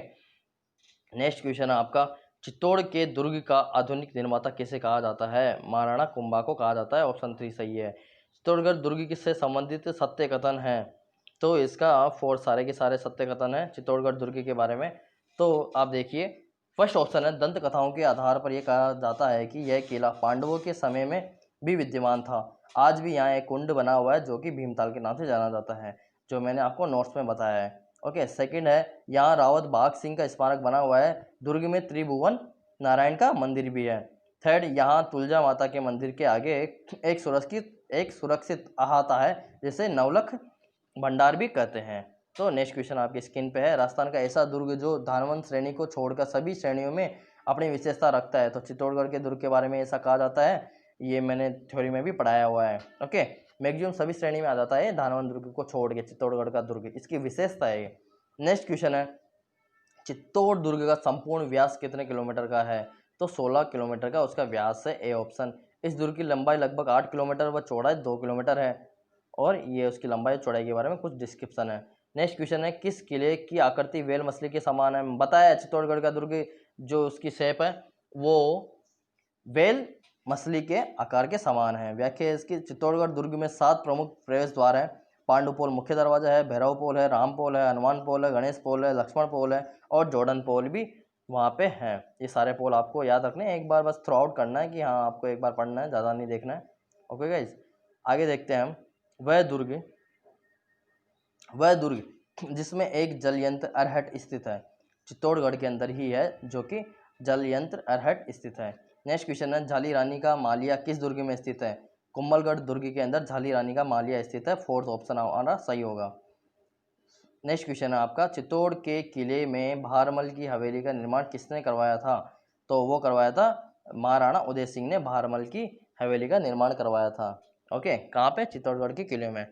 नेक्स्ट क्वेश्चन है आपका, चित्तौड़ के दुर्ग का आधुनिक निर्माता किसे कहा जाता है? महाराणा कुंभा को कहा जाता है। ऑप्शन 3 सही है। चित्तौड़गढ़ दुर्ग किससे संबंधित सत्य कथन है? तो इसका फोर सारे के सारे सत्य कथन है चित्तौड़गढ़ दुर्ग के बारे में। तो आप देखिए, फर्स्ट ऑप्शन है, दंत कथाओं के आधार पर यह कहा जाता है कि यह किला पांडवों के समय में भी विद्यमान था। आज भी यहाँ एक कुंड बना हुआ है जो कि भीमताल के नाम से जाना जाता है, जो मैंने आपको नोट्स में बताया है। ओके, सेकंड है, यहाँ रावत बाघ सिंह का स्मारक बना हुआ है। दुर्ग में त्रिभुवन नारायण का मंदिर भी है। थर्ड, यहाँ तुलजा माता के मंदिर के आगे एक सुरक्षित अहाता है जिसे नवलख भंडार भी कहते हैं। तो नेक्स्ट क्वेश्चन आपकी स्क्रीन पे है, राजस्थान का ऐसा दुर्ग जो धानवंत श्रेणी को छोड़कर सभी श्रेणियों में अपनी विशेषता रखता है। तो चित्तौड़गढ़ के दुर्ग के बारे में ऐसा कहा जाता है, ये मैंने थ्योरी में भी पढ़ाया हुआ है। ओके, मैक्सिमम सभी श्रेणी में आ जाता है धानवंत दुर्ग को छोड़ के, चित्तौड़गढ़ का दुर्ग, इसकी विशेषता है। नेक्स्ट क्वेश्चन है, चित्तौड़ दुर्ग का संपूर्ण व्यास कितने किलोमीटर का है? तो 16 किलोमीटर का उसका व्यास है, ए ऑप्शन। इस दुर्ग की लंबाई लगभग 8 किलोमीटर व चौड़ाई 2 किलोमीटर है। और ये उसकी लंबाई चौड़ाई के बारे में कुछ डिस्क्रिप्शन है। नेक्स्ट क्वेश्चन है, किस किले की आकृति वेल मछली के समान है? बताया चित्तौड़गढ़ का दुर्ग जो उसकी शेप है वो वेल मछली के आकार के समान है। व्याख्या इसकी, चित्तौड़गढ़ दुर्ग में 7 प्रमुख प्रवेश द्वार हैं। पांडुपोल मुख्य दरवाजा है, भैरव पोल है, राम पोल है, हनुमान पोल है, गणेश पोल है, लक्ष्मण पोल है, और जोड़न पोल भी वहाँ पे हैं। ये सारे पोल आपको याद रखने हैं, एक बार बस थ्रू आउट करना है कि हाँ आपको एक बार पढ़ना है, ज़्यादा नहीं देखना है। ओके गाइज, आगे देखते हैं हम। वह दुर्ग जिसमें एक जलयंत्र अरहट स्थित है, चित्तौड़गढ़ के अंदर ही है जो कि जलयंत्र अरहट स्थित है। नेक्स्ट क्वेश्चन है, झाली रानी का मालिया किस दुर्ग में स्थित है? कुंभलगढ़ दुर्ग के अंदर झाली रानी का मालिया स्थित है। फोर्थ ऑप्शन हमारा सही होगा। नेक्स्ट क्वेश्चन है आपका, चित्तौड़ के किले में भारमल की हवेली का निर्माण किसने करवाया था? तो वो करवाया था महाराणा उदय सिंह ने भारमल की हवेली का निर्माण करवाया था। ओके, कहाँ पे? चित्तौड़गढ़ के किले में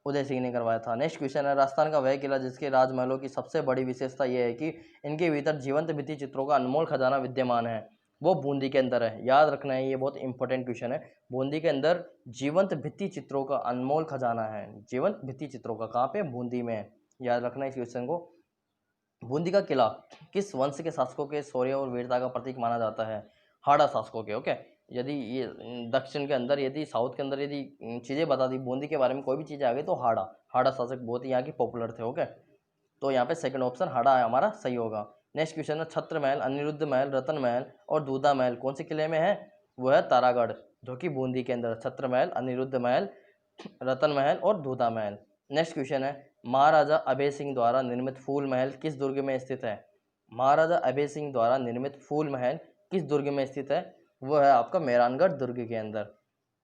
उदय सिंह ने करवाया था। नेक्स्ट क्वेश्चन है, राजस्थान का वह किला जिसके राजमहलों की सबसे बड़ी विशेषता यह है कि इनके भीतर जीवंत भित्ति चित्रों का अनमोल खजाना विद्यमान है, वो बूंदी के अंदर है। याद रखना है, ये बहुत इंपॉर्टेंट क्वेश्चन है। बूंदी के अंदर जीवंत भित्ति चित्रों का अनमोल खजाना है। जीवंत भित्ति चित्रों का कहाँ पे? बूंदी में। याद रखना है इस क्वेश्चन को। बूंदी का किला किस वंश के शासकों के शौर्य और वीरता का प्रतीक माना जाता है? हाड़ा शासकों के। ओके, यदि ये दक्षिण के अंदर, यदि साउथ के अंदर यदि चीज़ें बता दी बूंदी के बारे में, कोई भी चीज़ें आ गई तो हाड़ा शासक बहुत ही यहाँ की पॉपुलर थे। ओके, तो यहाँ पे सेकंड ऑप्शन हाड़ा है हमारा सही होगा। नेक्स्ट क्वेश्चन है, छत्र महल, अनिरुद्ध महल, रतन महल और दूधा महल कौन से किले में है? वो है तारागढ़, जो कि बूंदी के अंदर। छत्र महल, अनिरुद्ध महल, रतन महल और दूधा महल। नेक्स्ट क्वेश्चन है, महाराजा अभय सिंह द्वारा निर्मित फूल महल किस दुर्ग में स्थित है? महाराजा अभय सिंह द्वारा निर्मित फूल महल किस दुर्ग में स्थित है? वो है आपका मेहरानगढ़ दुर्ग के अंदर।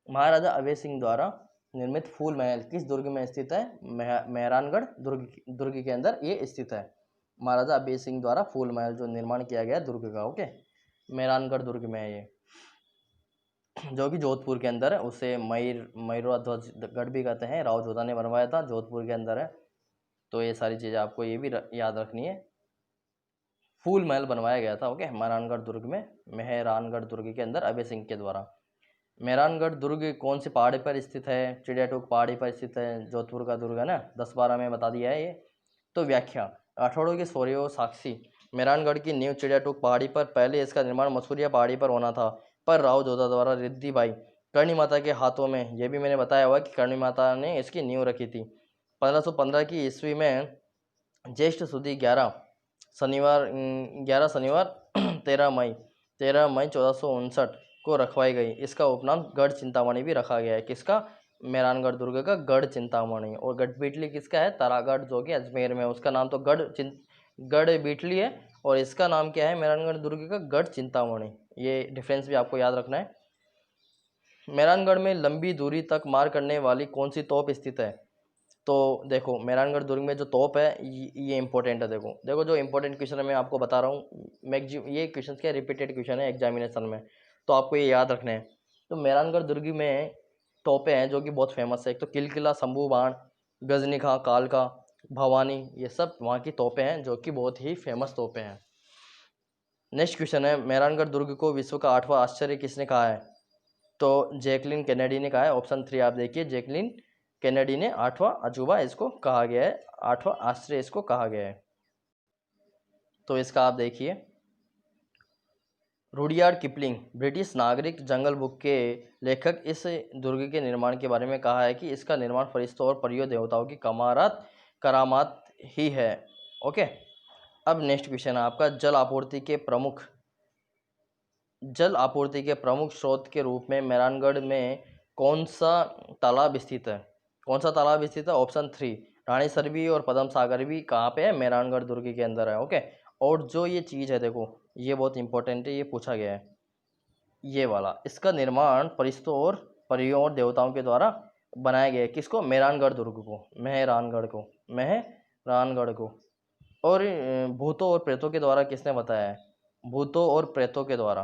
महाराजा अभय सिंह द्वारा निर्मित फूल महल किस दुर्ग में स्थित है? मेहरानगढ़ दुर्ग के अंदर ये स्थित है। महाराजा अभय सिंह द्वारा फूल महल जो निर्माण किया गया दुर्ग का, ओके, मेहरानगढ़ दुर्ग में है ये, जो कि जोधपुर के अंदर है। उसे मयूराध्वज गढ़ भी कहते हैं, राव जोधा ने बनवाया था, जोधपुर के अंदर है। तो ये सारी चीज़ें आपको ये भी याद रखनी है। फूल महल बनवाया गया था, ओके, मेहरानगढ़ दुर्ग में, मेहरानगढ़ दुर्ग के अंदर अभय सिंह के द्वारा। मेहरानगढ़ दुर्ग कौन से पहाड़ी पर स्थित है? चिड़ियाटोक पहाड़ी पर स्थित है, जोधपुर का दुर्ग है ना, 10-12 में बता दिया है ये। तो व्याख्या, राठौड़ों के शौर्य साक्षी मेहरानगढ़ की नींव चिड़ियाटोक पहाड़ी पर, पहले इसका निर्माण मसूरिया पहाड़ी पर होना था, पर राव जोधा द्वारा रिद्धि बाई कर्णी माता के हाथों में, यह भी मैंने बताया हुआ कि कर्णी माता ने इसकी नींव रखी थी। 1515 की ईस्वी में ज्येष्ठ सुदी 11 शनिवार 13 मई 1459 को रखवाई गई। इसका उपनाम गढ़ चिंतामणि भी रखा गया है। किसका? मेहरानगढ़ दुर्ग का गढ़ चिंतामणि। और गढ़बीटली किसका है? तारागढ़, जो कि अजमेर में है। उसका नाम तो गढ़बीटली है और इसका नाम क्या है? मेहरानगढ़ दुर्ग का गढ़ चिंतामणि। ये डिफरेंस भी आपको याद रखना है। मेहरानगढ़ में लंबी दूरी तक मार करने वाली कौन सी तोप स्थित है? तो देखो, मेहरानगढ़ दुर्ग में जो तोप है ये इंपॉर्टेंट है। देखो देखो, जो इंपॉर्टेंट क्वेश्चन है मैं आपको बता रहा हूँ। मैक्सिमम ये क्वेश्चन क्या रिपीटेड क्वेश्चन है एग्जामिनेशन में, तो आपको ये याद रखने हैं। तो मेहरानगढ़ दुर्ग में तोपें हैं जो कि बहुत फेमस है। एक तो किलकिला, शंभू बाण, गजनी खां, कालका, भवानी, ये सब वहाँ की तोपें हैं जो कि बहुत ही फेमस तोपें हैं। नेक्स्ट क्वेश्चन है, मेहरानगढ़ दुर्ग को विश्व का 8वां आश्चर्य किसने कहा है? तो जैकलिन केनेडी ने कहा है। ऑप्शन 3 आप देखिए, जैकलिन केनेडी ने 8वां अजूबा इसको कहा गया है, 8वां आश्चर्य इसको कहा गया है। तो इसका आप देखिए, रुडयार्ड किपलिंग, ब्रिटिश नागरिक, जंगल बुक के लेखक, इस दुर्ग के निर्माण के बारे में कहा है कि इसका निर्माण फरिश्तों और परियों देवताओं की करामात ही है। ओके, अब नेक्स्ट क्वेश्चन है आपका, जल आपूर्ति के प्रमुख स्रोत के रूप में मेहरानगढ़ में कौन सा तालाब स्थित है? कौन सा तालाब स्थित है? ऑप्शन 3 रानी सरबी और पद्म सागर भी कहाँ पे है? मेहरानगढ़ दुर्ग के अंदर है। ओके, और जो ये चीज़ है, देखो ये बहुत इंपॉर्टेंट है, ये पूछा गया है ये वाला। इसका निर्माण फरिश्तों और परियों और देवताओं के द्वारा बनाया गया है। किसको? मेहरानगढ़ दुर्ग को, मेहरानगढ़ को। और भूतों और प्रेतों के द्वारा किसने बताया है? भूतों और प्रेतों के द्वारा,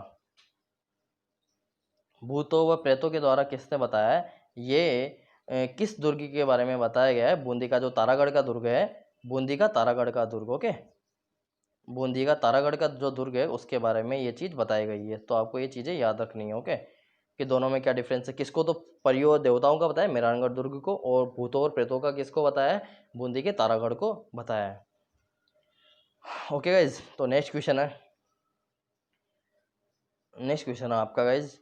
भूतों व प्रेतों के द्वारा किसने बताया है? ये किस दुर्ग के बारे में बताया गया है? बूंदी का जो तारागढ़ का दुर्ग है, बूंदी का तारागढ़ का दुर्ग। ओके, बूंदी का तारागढ़ का जो दुर्ग है उसके बारे में ये चीज़ बताई गई है। तो आपको ये चीज़ें याद रखनी है। ओके, कि दोनों में क्या डिफरेंस है। किसको तो परियों और देवताओं का बताया मेहरानगढ़ दुर्ग को, और भूतों और प्रेतों का किसको बताया है? बूंदी के तारागढ़ को बताया है। ओके गाइज, तो नेक्स्ट क्वेश्चन है आपका गाइज,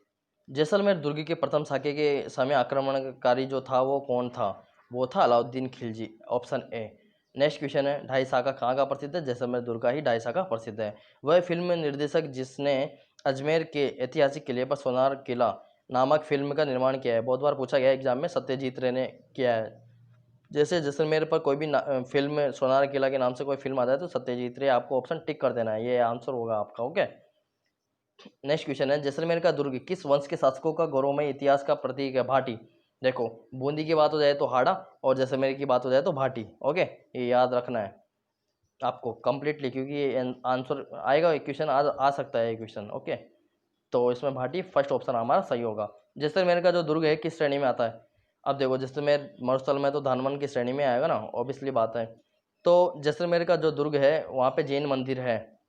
जैसलमेर दुर्ग के प्रथम शाके के समय आक्रमणकारी जो था वो कौन था? वो था Alauddin Khilji, option A. Next question है, ढाई साका कहाँ का प्रसिद्ध है? जैसलमेर दुर्ग का ही ढाई साका प्रसिद्ध है। वह फिल्म निर्देशक जिसने अजमेर के ऐतिहासिक किले पर सोनार किला नामक फिल्म का निर्माण किया है, बहुत बार पूछा गया एग्जाम में, सत्यजीत रे ने किया है। जैसे जैसलमेर पर कोई भी फिल्म सोनार किला के नाम से कोई फिल्म आता है तो सत्यजीत रे आपको ऑप्शन टिक कर देना है, ये आंसर होगा आपका। ओके, नेक्स्ट क्वेश्चन है, जैसलमेर का दुर्ग किस वंश के शासकों का गौरवमय इतिहास का प्रतीक है? भाटी। देखो, बूंदी की बात हो जाए तो हाड़ा और जैसलमेर की बात हो जाए तो भाटी। ओके, ये याद रखना है आपको कंप्लीटली, क्योंकि ये आंसर आएगा, क्वेश्चन आ सकता है ये क्वेश्चन। ओके, तो इसमें भाटी फर्स्ट ऑप्शन हमारा सही होगा। जैसलमेर का जो दुर्ग है किस श्रेणी में आता है? अब देखो, जैसलमेर मरुस्थल में तो धानवन की श्रेणी में आएगा ना, ऑब्वियसली बात है। तो जैसलमेर का जो दुर्ग है वहाँ पे जैन मंदिर है।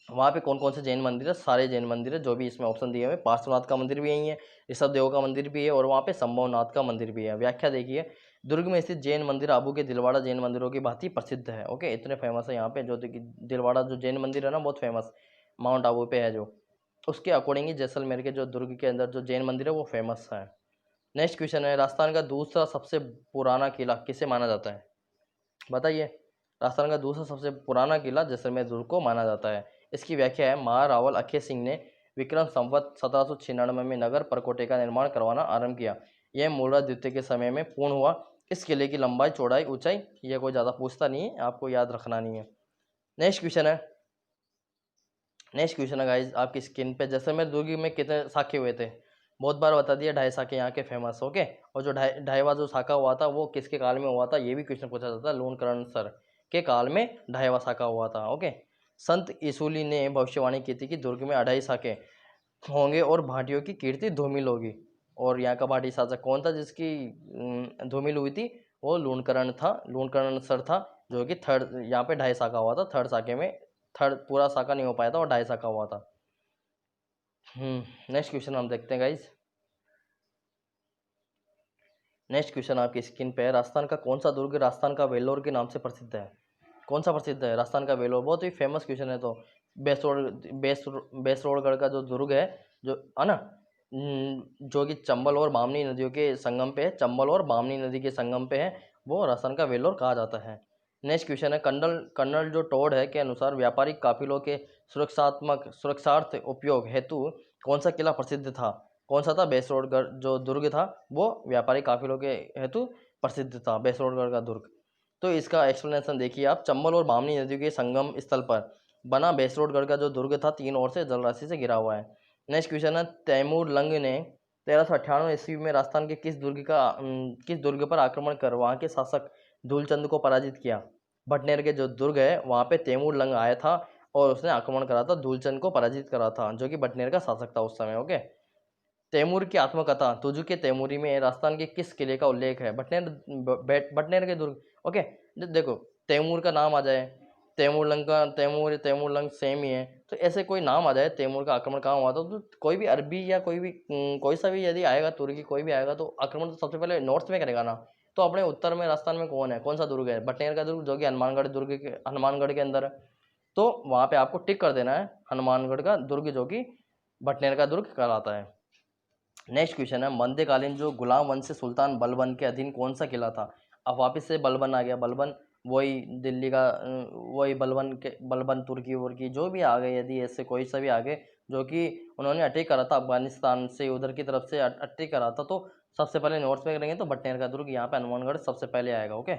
वहाँ पे कौन कौन से जैन मंदिर है? सारे जैन मंदिर है जो भी इसमें ऑप्शन दिए हुए। पार्श्वनाथ का मंदिर भी यही है, ऋषभदेव का मंदिर भी है, और वहाँ पे संभवनाथ का मंदिर भी है। व्याख्या देखिए, दुर्ग में स्थित जैन मंदिर आबू के दिलवाड़ा जैन मंदिरों की भांति प्रसिद्ध है। ओके, इतने फेमस है यहाँ पे, जो दिलवाड़ा जो जैन मंदिर है ना, बहुत फेमस, माउंट आबू पे है जो, उसके अकॉर्डिंग ही जैसलमेर के जो दुर्ग के अंदर जो जैन मंदिर है वो फेमस है। नेक्स्ट क्वेश्चन है, राजस्थान का दूसरा सबसे पुराना किला किसे माना जाता है? बताइए, राजस्थान का दूसरा सबसे पुराना किला जैसलमेर दुर्ग को माना जाता है। इसकी व्याख्या है, महारावल अखे सिंह ने विक्रम संवत 1796 में नगर परकोटे का निर्माण करवाना आरंभ किया। यह मूलराज द्वितीय के समय में पूर्ण हुआ। इस किले की लंबाई, चौड़ाई, ऊंचाई ये कोई ज़्यादा पूछता नहीं है, आपको याद रखना नहीं है। नेक्स्ट क्वेश्चन है गाइज आपकी स्क्रीन पे, जैसलमेर दुर्ग में कितने साखे हुए थे? बहुत बार बता दिया, ढाई साखे यहाँ के फेमस। ओके, और जो ढाईवा जो साखा हुआ था वो किसके काल में हुआ था? ये भी क्वेश्चन पूछा जाता है, लूणकरण सर के काल में ढाईवा साखा हुआ था। ओके, संत इसुली ने भविष्यवाणी की थी कि दुर्ग में 2.5 साखे होंगे और भाटियों की कीर्ति धूमिल होगी। और यहाँ का भाटी शासक कौन था जिसकी धूमिल हुई थी? वो लूणकरण था, लूणकरण सर था, जो कि थर्ड यहाँ पे 2.5 साखा हुआ था। थर्ड साखे में थर्ड पूरा साका नहीं हो पाया था और 2.5 साका हुआ था। नेक्स्ट क्वेश्चन हम देखते हैं गाइज। नेक्स्ट क्वेश्चन आपकी स्क्रीन पे है, राजस्थान का कौन सा दुर्ग राजस्थान का वेलोर के नाम से प्रसिद्ध है? कौन सा प्रसिद्ध है? राजस्थान का वेलोर, बहुत ही फेमस क्वेश्चन है। तो बेसरोड़गढ़ का जो दुर्ग है, जो है ना, जो कि चंबल और बामनी नदियों के संगम पे है, चंबल और बामनी नदी के संगम पे है, वो राजस्थान का वेलोर कहा जाता है। नेक्स्ट क्वेश्चन है, कर्नल जो टोड है के अनुसार व्यापारिक काफिलों के सुरक्षार्थ उपयोग हेतु कौन सा किला प्रसिद्ध था? कौन सा था? बेसरोडगढ़ जो दुर्ग था वो व्यापारी काफिलों के हेतु प्रसिद्ध था, बेसरोडगढ़ का दुर्ग। तो इसका एक्सप्लेनेशन देखिए आप। चंबल और बामनी नदियों के संगम स्थल पर बना बेसरोडगढ़ का जो दुर्ग था 3 ओर से जलराशि से घिरा हुआ है। नेक्स्ट क्वेश्चन है, तैमूर लंग ने 1398 ईस्वी में राजस्थान के किस दुर्ग पर आक्रमण कर वहां के शासक धूलचंद को पराजित किया? भटनेर के जो दुर्ग है वहां पे तैमूर लंग आया था और उसने आक्रमण करा था, धूलचंद को पराजित करा था, जो कि भटनेर का शासक था उस समय। ओके। तैमूर की आत्मकथा तुजु के तैमूरी में राजस्थान के किस किले का उल्लेख है? भटनेर के दुर्ग। ओके। देखो, तैमूर का नाम आ जाए, तैमूर लंग का तैमूर लंग सेम ही है, तो ऐसे कोई नाम आ जाए, तैमूर का आक्रमण कहाँ हुआ था, तो कोई भी अरबी या कोई सा भी यदि आएगा, तुर्की कोई भी आएगा, तो आक्रमण तो सबसे पहले नॉर्थ में करेगा ना। तो अपने उत्तर में राजस्थान में कौन सा दुर्ग है? भटनेर का दुर्ग, जो कि हनुमानगढ़ के अंदर है। तो वहां पे आपको टिक कर देना है हनुमानगढ़ का दुर्ग, जो कि भटनेर का दुर्ग कहलाता है। नेक्स्ट क्वेश्चन है, मध्यकालीन जो गुलाम वंश सुल्तान बलबन के अधीन कौन सा किला था? अब वापिस से बलबन आ गया। बलबन वही दिल्ली का, वही बलबन तुर्की वुर्की जो भी आ गए, यदि ऐसे कोई सा भी आ गए जो कि उन्होंने अटैक करा था अफगानिस्तान से, उधर की तरफ से अटैक करा था, तो सबसे पहले नॉर्थ में करेंगे तो भटनेर का दुर्ग, यहाँ पे हनुमानगढ़ सबसे पहले आएगा। ओके।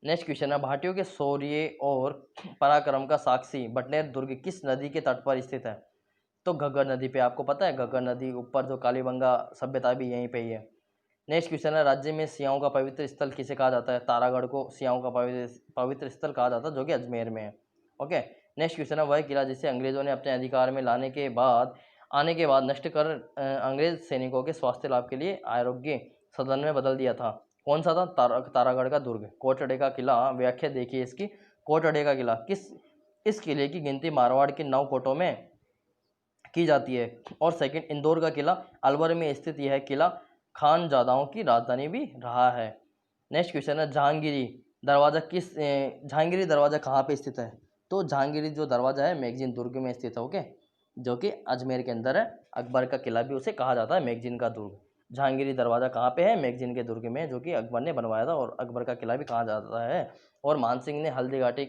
नेक्स्ट क्वेश्चन है, भाटियों के शौर्य और पराक्रम का साक्षी भटनेर दुर्ग किस नदी के तट पर स्थित है? तो घग्गर नदी पे। आपको पता है घग्गर नदी ऊपर जो कालीबंगा सभ्यता भी यहीं पे ही है। नेक्स्ट क्वेश्चन है, राज्य में सियाओं का पवित्र स्थल किसे कहा जाता है? तारागढ़ को सियाओं का पवित्र स्थल कहा जाता है, जो कि अजमेर में है। ओके। नेक्स्ट क्वेश्चन है, वह किला जिसे अंग्रेजों ने अपने अधिकार में आने के बाद नष्ट कर अंग्रेज सैनिकों के स्वास्थ्य लाभ के लिए आरोग्य सदन में बदल दिया था, कौन सा था? तारागढ़ का दुर्ग। कोटड़े का किला, व्याख्या देखिए इसकी। कोटड़े का किला इस किले की गिनती मारवाड़ के 9 कोटों में की जाती है। और सेकंड, इंदौर का किला अलवर में स्थित यह किला खानजादाओं की राजधानी भी रहा है। नेक्स्ट क्वेश्चन है, जहांगीरी दरवाजा कहाँ पे स्थित है? तो जहांगीरी जो दरवाजा है मैगजीन दुर्ग में स्थित है। ओके, जो कि अजमेर के अंदर है। अकबर का किला भी उसे कहा जाता है मैगजीन का दुर्ग। जहांगीरी दरवाजा कहाँ पे है? मैगजीन के दुर्ग में, जो कि अकबर ने बनवाया था, और अकबर का किला भी कहा जाता है। और मानसिंह ने हल्दी घाटी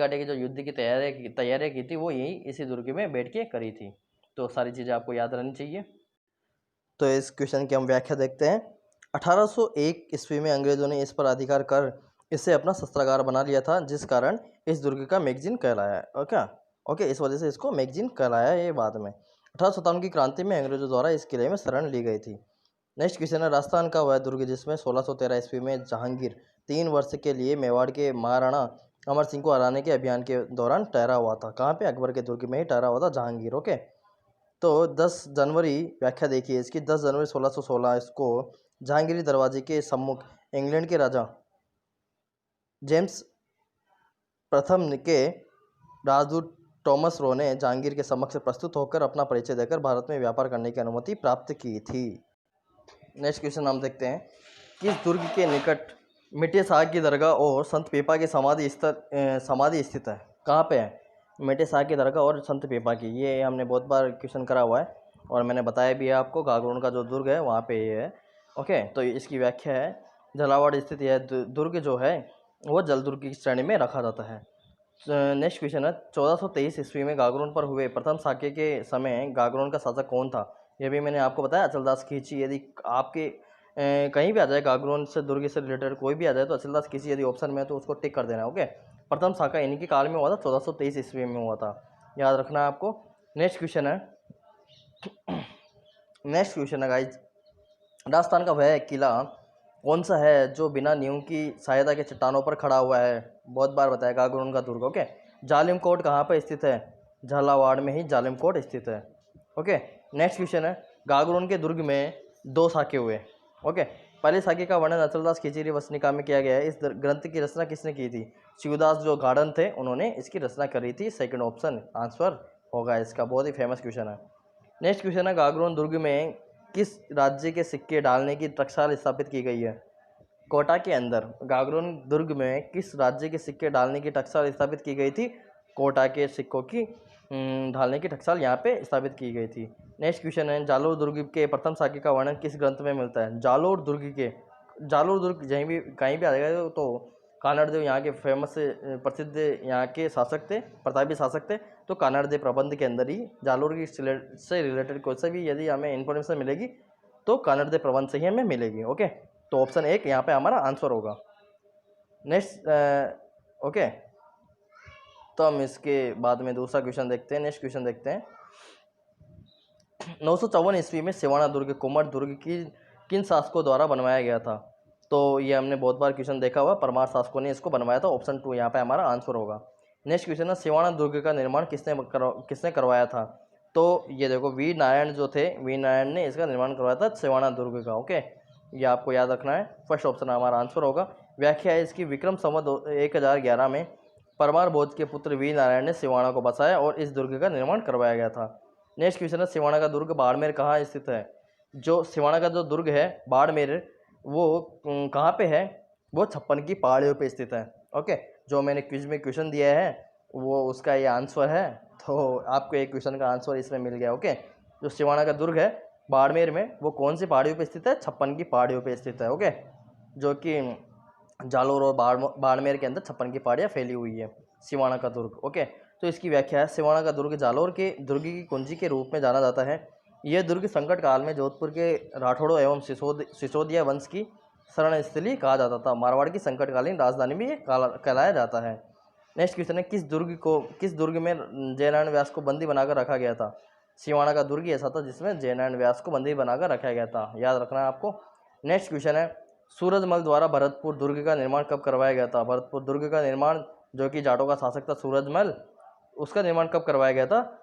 के जो युद्ध की तैयारियाँ की थी वो यही इसी दुर्ग में बैठ के करी थी। तो सारी चीज़ें आपको याद रहनी चाहिए। तो इस क्वेश्चन की हम व्याख्या देखते हैं। 1801 ईस्वी में अंग्रेजों ने इस पर अधिकार कर इसे अपना शस्त्रागार बना लिया था, जिस कारण इस दुर्ग का मैगजीन कहलाया है। ओके, इस वजह से इसको मैगजीन कहलाया है। ये बाद में 1857 की क्रांति में अंग्रेजों द्वारा इस किले में शरण ली गई थी। नेक्स्ट क्वेश्चन है, राजस्थान का वह दुर्ग जिसमें 1613 ईस्वी में जहांगीर 3 वर्ष के लिए मेवाड़ के महाराणा अमर सिंह को हराने के अभियान के दौरान ठहरा हुआ था। कहाँ पे? अकबर के दुर्ग में ही ठहरा हुआ था जहांगीर। ओके। तो 10 जनवरी, व्याख्या देखिए इसकी। 10 जनवरी 1616 इसको जहांगीरी दरवाजे के सम्मुख इंग्लैंड के राजा जेम्स प्रथम के राजदूत टॉमस रो ने जहांगीर के समक्ष प्रस्तुत होकर अपना परिचय देकर भारत में व्यापार करने की अनुमति प्राप्त की थी। नेक्स्ट क्वेश्चन हम देखते हैं, किस दुर्ग के निकट मिटे साहब की दरगाह और संत पेपा की समाधि स्थित है? कहाँ पे है? मिटे साहब की दरगाह और संत पेपा की। ये हमने बहुत बार क्वेश्चन करा हुआ है और मैंने बताया भी है आपको। गागरोन का जो दुर्ग है वहाँ पे ये है। ओके, तो इसकी व्याख्या है, झालावाड़ स्थित यह दुर्ग जो है वो जल दुर्ग की श्रेणी में रखा जाता है। नेक्स्ट क्वेश्चन है, 1423 ईस्वी में गागरोन पर हुए प्रथम साके के समय गागरोन का शासक कौन था? ये भी मैंने आपको बताया, अचलदास खींची। यदि आपके कहीं भी आ जाए गागरोन से दुर्ग से रिलेटेड कोई भी आ जाए तो अचलदास खींची यदि ऑप्शन में है तो उसको टिक कर देना। ओके, प्रथम शाखा इन्हीं के काल में हुआ था, 1423 ईस्वी में हुआ था, याद रखना है आपको। नेक्स्ट क्वेश्चन है गाइज, राजस्थान का वह किला कौन सा है जो बिना नींव की सहायता के चट्टानों पर खड़ा हुआ है? बहुत बार बताया, गागरोन का दुर्ग। ओके, जालिम कोट कहाँ पर स्थित है? झालावाड़ में ही जालिम कोट स्थित है। ओके, नेक्स्ट क्वेश्चन है, गागरोन के दुर्ग में 2 शाखे हुए। ओके, पहले शाखे का वर्णन अचलदास खींची वसनिका में किया गया है। इस ग्रंथ की रचना किसने की थी? शिवदास जो गार्डन थे उन्होंने इसकी रचना करी थी। सेकंड ऑप्शन आंसर होगा इसका। बहुत ही फेमस क्वेश्चन है। नेक्स्ट क्वेश्चन है, गागरोन दुर्ग में किस राज्य के सिक्के डालने की टकसाल स्थापित की गई है? कोटा के अंदर गागरोन दुर्ग में किस राज्य के सिक्के डालने की टकसाल स्थापित की गई थी? कोटा के सिक्कों की ढालने की टकसाल यहाँ पे स्थापित की गई थी। नेक्स्ट क्वेश्चन है, जालोर दुर्ग के प्रथम शाखे का वर्णन किस ग्रंथ में मिलता है? जालोर दुर्ग कहीं भी आ जाएगा तो कानड़देव यहाँ के फेमस प्रसिद्ध यहाँ के शासक थे, प्रतापी शासक थे। तो कानड़देव प्रबंध के अंदर ही जालोर की से रिलेटेड कोई सा भी यदि हमें इन्फॉर्मेशन मिलेगी तो कानड़देव प्रबंध से ही हमें मिलेगी। ओके, तो ऑप्शन 1 यहाँ पे हमारा आंसर होगा। नेक्स्ट ओके, तो हम इसके बाद में दूसरा क्वेश्चन देखते हैं। नेक्स्ट क्वेश्चन देखते हैं। 954 ईस्वी में सिवाना दुर्ग कुमार दुर्ग की किन शासकों द्वारा बनवाया गया था? तो ये हमने बहुत बार क्वेश्चन देखा हुआ, परमार शासकों ने इसको बनवाया था। ऑप्शन 2 यहाँ पे हमारा आंसर होगा। नेक्स्ट क्वेश्चन है, सिवाना दुर्ग का निर्माण किसने करवाया था? तो ये देखो, वीर नारायण जो थे, वीर नारायण ने इसका निर्माण करवाया था सिवाना दुर्ग का। ओके, ये आपको याद रखना है। फर्स्ट ऑप्शन हमारा आंसर होगा। व्याख्या है इसकी, विक्रम संवत 1011 में परमार भोज के पुत्र वीर नारायण ने सिवाना को बसाया और इस दुर्ग का निर्माण करवाया गया था। नेक्स्ट क्वेश्चन है, सिवाना का दुर्ग बाड़मेर कहाँ स्थित है? जो सिवाना का जो दुर्ग है बाड़मेर, वो कहाँ पे है? वो 56 की पहाड़ियों पे स्थित है। ओके, जो मैंने क्विज में क्वेश्चन दिया है वो उसका ये आंसर है, तो आपको एक क्वेश्चन का आंसर इसमें मिल गया। ओके, जो सिवाना का दुर्ग है बाड़मेर में, वो कौन सी पहाड़ियों पे स्थित है? 56 की पहाड़ियों पे स्थित है। ओके, जो कि जालोर और बाड़मेर के अंदर 56 की पहाड़ियाँ फैली हुई है सिवाना का दुर्ग। ओके, तो इसकी व्याख्या है, सिवाना का दुर्ग जालोर के दुर्ग की कुंजी के रूप में जाना जाता है। यह दुर्ग संकट काल में जोधपुर के राठौड़ों एवं सिसोदिया वंश की शरण स्थली कहा जाता था। मारवाड़ की संकटकालीन राजधानी भी कहलाया जाता है। नेक्स्ट क्वेश्चन है, किस दुर्ग में जयनारायण व्यास को बंदी बनाकर रखा गया था? सिवाना का दुर्ग ऐसा था जिसमें जयनारायण व्यास को बंदी बनाकर रखा गया था, याद रखना है आपको। नेक्स्ट क्वेश्चन है, सूरजमल द्वारा भरतपुर दुर्ग का निर्माण कब करवाया गया था? भरतपुर दुर्ग का निर्माण, जो कि जाटों का शासक था सूरजमल, उसका निर्माण कब करवाया गया था?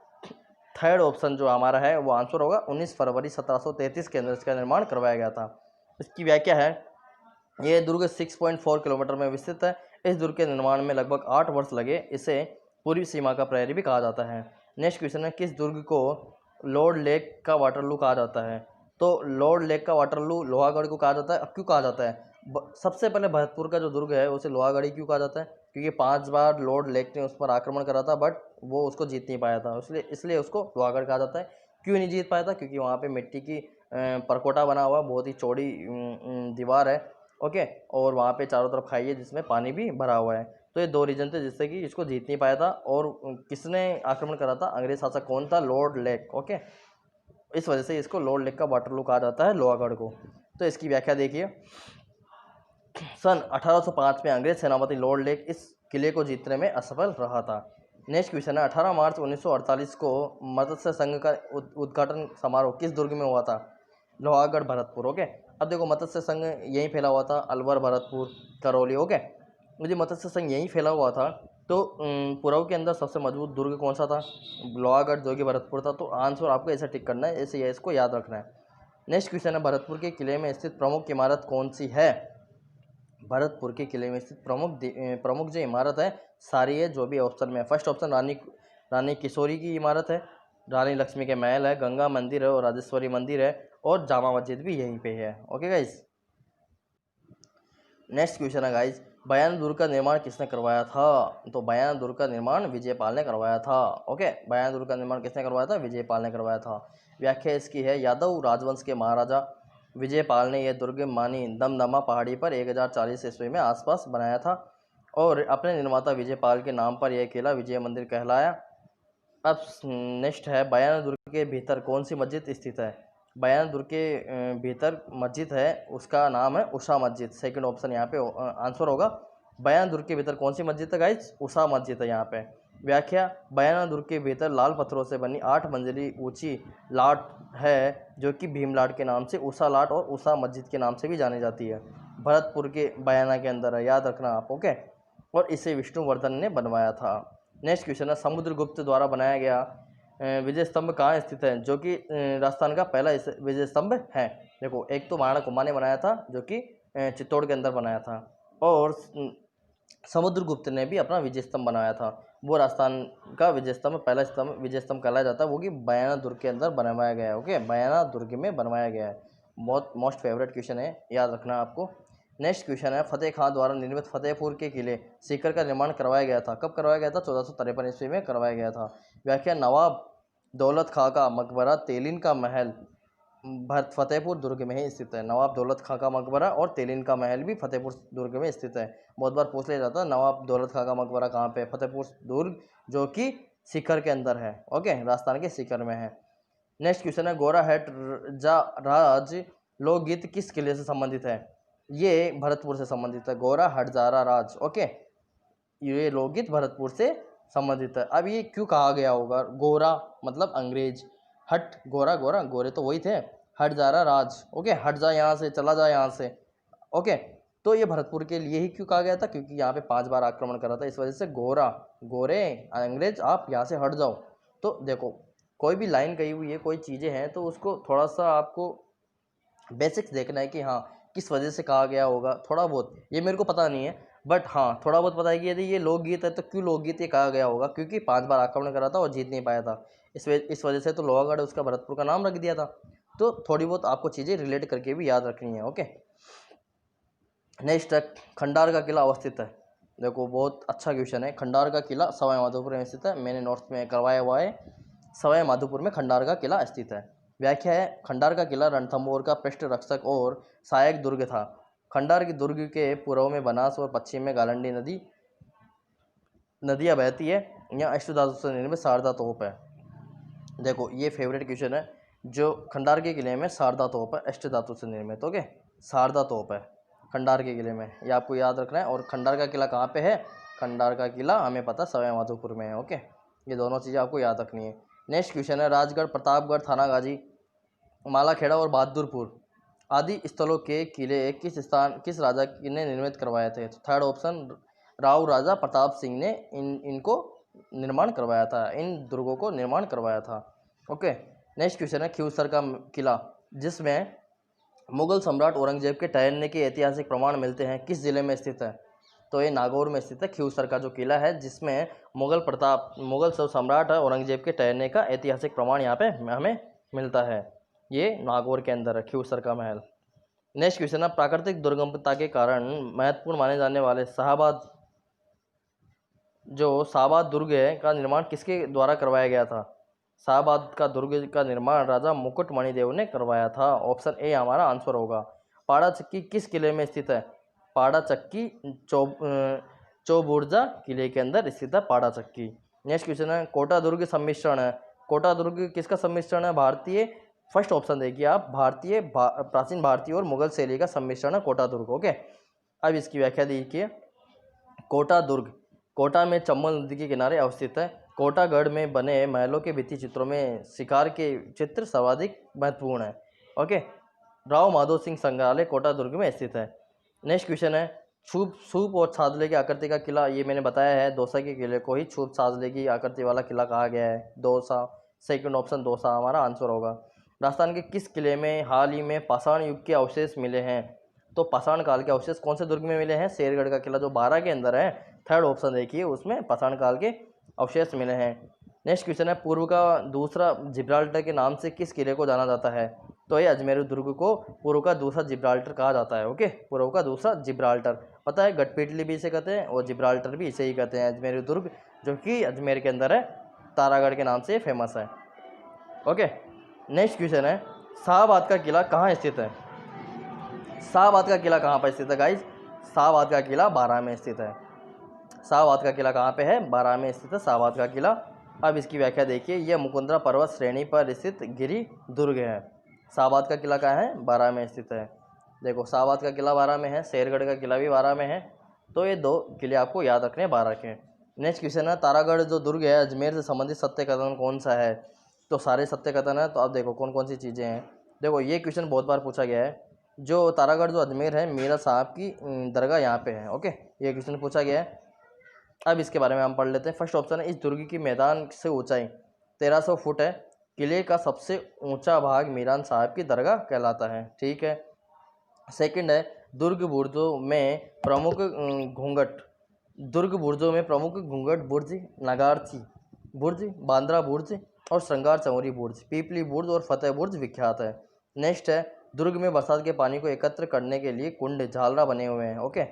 थर्ड ऑप्शन जो हमारा है वो आंसर होगा। 19 फरवरी 1733 के अंदर इसका निर्माण करवाया गया था। इसकी व्याख्या है, ये दुर्ग 6.4 किलोमीटर में विस्तृत है। इस दुर्ग के निर्माण में लगभग 8 वर्ष लगे। इसे पूर्वी सीमा का प्रहरी भी कहा जाता है। नेक्स्ट क्वेश्चन है, किस दुर्ग को लॉर्ड लेक का वाटरलू कहा जाता है? तो लॉर्ड लेक का वाटरलू लोहागढ़ को कहा जाता है। क्यों कहा जाता है? सबसे पहले भरतपुर का जो दुर्ग है उसे लोहागढ़ी क्यों कहा जाता है? क्योंकि 5 बार लॉर्ड लेक ने उस पर आक्रमण करा था, बट वो उसको जीत नहीं पाया था, इसलिए उसको लोहागढ़ कहा जाता है। क्यों नहीं जीत पाया था? क्योंकि वहाँ पे मिट्टी की परकोटा बना हुआ, बहुत ही चौड़ी दीवार है। ओके, और वहाँ पे चारों तरफ खाई है जिसमें पानी भी भरा हुआ है। तो ये 2 रीजन थे जिससे कि इसको जीत नहीं पाया था। और किसने आक्रमण करा था? अंग्रेज शासक कौन था? Lord lake. ओके, इस वजह से इसको लॉर्ड लेक का वाटरलू कहा जाता है, लोहागढ़ को। तो इसकी व्याख्या देखिए, सन 1805 में अंग्रेज सेनापति लॉर्ड लेक इस किले को जीतने में असफल रहा था। नेक्स्ट क्वेश्चन है, 18 मार्च 1948 को मत्स्य संघ का उद्घाटन समारोह किस दुर्ग में हुआ था? लोहागढ़, भरतपुर। ओके, अब देखो, मत्स्य संघ यहीं फैला हुआ था, अलवर, भरतपुर, करौली। ओके, मुझे मत्स्य संघ यहीं फैला हुआ था, तो पूर्व के अंदर सबसे मजबूत दुर्ग कौन सा था? लोहागढ़, जो कि भरतपुर था। तो आंसर आपको ऐसे टिक करना है, ऐसे इसको याद रखना है। नेक्स्ट क्वेश्चन है, भरतपुर के किले में स्थित प्रमुख इमारत कौन सी है? भरतपुर के किले में स्थित प्रमुख जो इमारत है सारी है, जो भी ऑप्शन में है। फर्स्ट ऑप्शन रानी किशोरी की इमारत है, रानी लक्ष्मी के महल है, गंगा मंदिर है और राजेश्वरी मंदिर है, और जामा मस्जिद भी यहीं पे है। ओके गाइज, नेक्स्ट क्वेश्चन है गाइज, बयाना दुर्ग का निर्माण किसने करवाया था? तो बयाना दुर्ग का निर्माण विजयपाल ने करवाया था। ओके, बयाना दुर्ग का निर्माण किसने करवाया था? विजयपाल ने करवाया था। व्याख्या इसकी है, यादव राजवंश के महाराजा विजयपाल ने यह दुर्ग मानी दमदमा पहाड़ी पर 1040 ईस्वी में आसपास बनाया था और अपने निर्माता विजयपाल के नाम पर यह किला विजय मंदिर कहलाया। अब नेक्स्ट है, बयाना दुर्ग के भीतर कौन सी मस्जिद स्थित है? बयाना दुर्ग के भीतर मस्जिद है, उसका नाम है उषा मस्जिद। सेकंड ऑप्शन यहाँ पे आंसर होगा। बयाना दुर्ग के भीतर कौन सी मस्जिद है गाइज? उषा मस्जिद है यहाँ पे। व्याख्या, बयाना दुर्ग के भीतर लाल पत्थरों से बनी 8 मंजिली ऊंची लाट है, जो कि भीम लाट के नाम से, उषा लाट और उषा मस्जिद के नाम से भी जानी जाती है। भरतपुर के बयाना के अंदर है, याद रखना आप। ओके, और इसे विष्णुवर्धन ने बनवाया था। नेक्स्ट क्वेश्चन है, समुद्रगुप्त द्वारा बनाया गया विजय स्तंभ कहाँ स्थित है? जो कि राजस्थान का पहला विजय स्तंभ है। देखो, एक तो महाराणा कुंभा ने बनाया था, जो कि चित्तौड़ के अंदर बनाया था, और समुद्रगुप्त ने भी अपना विजय स्तंभ बनाया था। वो राजस्थान का विजय स्तंभ, पहला स्तंभ विजय स्तंभ कहलाया जाता है, वो कि बयाना दुर्ग के अंदर बनवाया गया है। ओके, बयाना दुर्ग में बनवाया गया है। बहुत मोस्ट फेवरेट क्वेश्चन है, याद रखना आपको। नेक्स्ट क्वेश्चन है, फतेह खान द्वारा निर्मित फतेहपुर के किले सीकर का निर्माण करवाया गया था। कब करवाया गया था? 1453 ईस्वी में करवाया गया था। व्याख्या, नवाब दौलत खां का मकबरा, तेलिन का महल, फतेहपुर दुर्ग में ही स्थित है। नवाब दौलत खां का मकबरा और तेलिन का महल भी फतेहपुर दुर्ग में स्थित है। बहुत बार पूछ लिया जाता है नवाब दौलत खां का मकबरा कहाँ पे है, फतेहपुर दुर्ग, जो कि सीकर के अंदर है। ओके, राजस्थान के सीकर में है। नेक्स्ट क्वेश्चन है, गोरा हेट राज लोकगीत किस किले से संबंधित है? ये भरतपुर से संबंधित है, गोरा हटजारा राज। ओके, ये लोकगीत भरतपुर से संबंधित है। अब ये क्यों कहा गया होगा? गोरा मतलब अंग्रेज, हट गोरा, गोरा गोरे तो वही थे, हट जा रहा राज। ओके, हट जा यहाँ से, चला जा यहाँ से। ओके, तो ये भरतपुर के लिए ही क्यों कहा गया था? क्योंकि यहाँ पे 5 बार आक्रमण करा था, इस वजह से गोरा, गोरे अंग्रेज आप यहाँ से हट जाओ। तो देखो, कोई भी लाइन कही हुई है, कोई चीज़ें हैं, तो उसको थोड़ा सा आपको बेसिक्स देखना है कि हाँ किस वजह से कहा गया होगा। थोड़ा बहुत ये मेरे को पता नहीं है, बट हाँ थोड़ा बहुत पता है कि यदि ये लोकगीत है तो क्यों लोकगीत ये कहा गया होगा? क्योंकि 5 बार आक्रमण करा था और जीत नहीं पाया था, इस वजह से तो लोहागढ़ उसका भरतपुर का नाम रख दिया था। तो थोड़ी बहुत आपको चीज़ें रिलेट करके भी याद रखनी है। ओके, नेक्स्ट है, खंडार का किला अवस्थित है। देखो, बहुत अच्छा क्वेश्चन है। खंडार का किला सवाई माधोपुर में स्थित है, मैंने नोट्स में करवाया हुआ है। सवाई माधोपुर में खंडार का किला स्थित है। व्याख्या है, खंडार का किला रणथंभौर का पृष्ठ रक्षक और सहायक दुर्ग था। खंडार की दुर्ग के पूर्व में बनास और पश्चिम में गालंडी नदियाँ बहती है। यहाँ अष्टधातु से निर्मित शारदा तोप है। देखो, ये फेवरेट क्वेश्चन है, जो खंडार के किले में शारदा तोप है, अष्टधातु से निर्मित। ओके, शारदा तोप है खंडार के किले में, ये आपको याद रखना है। और खंडार का किला कहाँ पे है? खंडार का किला हमें पता सवाई माधोपुर में है। ओके, ये दोनों चीज़ें आपको याद रखनी है। नेक्स्ट क्वेश्चन है, राजगढ़, प्रतापगढ़, थानागाजी, मालाखेड़ा और बहादुरपुर आदि स्थलों के किले किस राजा ने निर्मित करवाए थे? तो थर्ड ऑप्शन, राव राजा प्रताप सिंह ने इनको निर्माण करवाया था, इन दुर्गों को निर्माण करवाया था। ओके, नेक्स्ट क्वेश्चन है, खींवसर का किला, जिसमें मुगल सम्राट औरंगजेब के ठहरने के ऐतिहासिक प्रमाण मिलते हैं, किस जिले में स्थित है? तो ये नागौर में स्थित है। खींवसर का जो किला है, जिसमें मुगल सम्राट औरंगजेब के ठहरने का ऐतिहासिक प्रमाण यहाँ पे हमें मिलता है, ये नागौर के अंदर है खींवसर का महल। नेक्स्ट क्वेश्चन है, प्राकृतिक दुर्गमता के कारण महत्वपूर्ण माने जाने वाले शाहबाद दुर्ग है का निर्माण किसके द्वारा करवाया गया था? शाहबाद का दुर्ग का निर्माण राजा मुकुटमणि देव ने करवाया था। ऑप्शन ए हमारा आंसर होगा। पाड़ा चक्की किस किले में स्थित है? पाड़ा चक्की चौबुर्जा किले के अंदर स्थित है पाड़ा चक्की। नेक्स्ट क्वेश्चन है, कोटा दुर्ग सम्मिश्रण है। कोटा दुर्ग किसका सम्मिश्रण है? भारतीय, फर्स्ट ऑप्शन देखिए आप, प्राचीन भारतीय और मुगल शैली का सम्मिश्रण है कोटा दुर्ग। ओके, अब इसकी व्याख्या देखिए। कोटा दुर्ग कोटा में चंबल नदी के किनारे अवस्थित है। कोटागढ़ में बने महलों के भित्ति चित्रों में शिकार के चित्र सर्वाधिक महत्वपूर्ण है। ओके, राव माधो सिंह संग्रहालय कोटा दुर्ग में स्थित है। नेक्स्ट क्वेश्चन है, सूप और छाजले की आकृति का किला, ये मैंने बताया है, दौसा के किले को ही छूप छाजले की आकृति वाला किला कहा गया है, दौसा। सेकंड ऑप्शन दौसा हमारा आंसर होगा। राजस्थान के किस किले में हाल ही में पाषाण युग के अवशेष मिले हैं? तो पाषाण काल के अवशेष कौन से दुर्ग में मिले हैं? शेरगढ़ का किला जो 12 के अंदर है। थर्ड ऑप्शन देखिए, उसमें पाषाण काल के अवशेष मिले हैं। नेक्स्ट क्वेश्चन है, पूर्व का दूसरा जिब्राल्टर के नाम से किस किले को जाना जाता है? तो ये अजमेर दुर्ग को पूर्व का दूसरा जिब्राल्टर कहा जाता है। ओके, पूर्व का दूसरा जिब्राल्टर, पता है गटपेटली भी इसे कहते हैं और जिब्राल्टर भी इसे ही कहते हैं। अजमेर दुर्ग जो कि अजमेर के अंदर है, तारागढ़ के नाम से फेमस है। ओके, नेक्स्ट क्वेश्चन है, शाहबाद का किला कहाँ स्थित है? शाहबाद का किला कहाँ पर स्थित है गाइज? शाहबाद का किला 12 में स्थित है। शाहबाद का किला कहाँ पे है? 12 में स्थित है शाहबाद का किला। अब इसकी व्याख्या देखिए, यह मुकुंदरा पर्वत श्रेणी पर स्थित गिरी दुर्ग है। शाहबाद का किला कहाँ है? 12 में स्थित है। देखो, शाहबाद का किला 12 में है, शेरगढ़ का किला भी 12 में है, तो ये 2 किले आपको याद रखने हैं 12 के। नेक्स्ट क्वेश्चन है, तारागढ़ जो दुर्ग है अजमेर से संबंधित सत्य कथन कौन सा है? तो सारे सत्य कथन है, तो आप देखो कौन कौन सी चीज़ें हैं। देखो, ये क्वेश्चन बहुत बार पूछा गया है, जो तारागढ़ जो अजमेर है, मीरा साहब की दरगाह यहाँ पे है। ओके, ये क्वेश्चन पूछा गया है। अब इसके बारे में हम पढ़ लेते हैं। फर्स्ट ऑप्शन है, इस दुर्ग की मैदान से ऊंचाई 1300 फुट है। किले का सबसे ऊंचा भाग मीरान साहब की दरगाह कहलाता है। ठीक है। सेकंड है, दुर्ग बुर्जों में प्रमुख घूंघट बुर्ज, नगारची बुर्ज, बांद्रा बुर्ज और श्रृंगार चौरी बुर्ज, पीपली बुर्ज और फतेह बुर्ज विख्यात है। नेक्स्ट है, दुर्ग में बरसात के पानी को एकत्र करने के लिए कुंड, झालरा बने हुए हैं। ओके,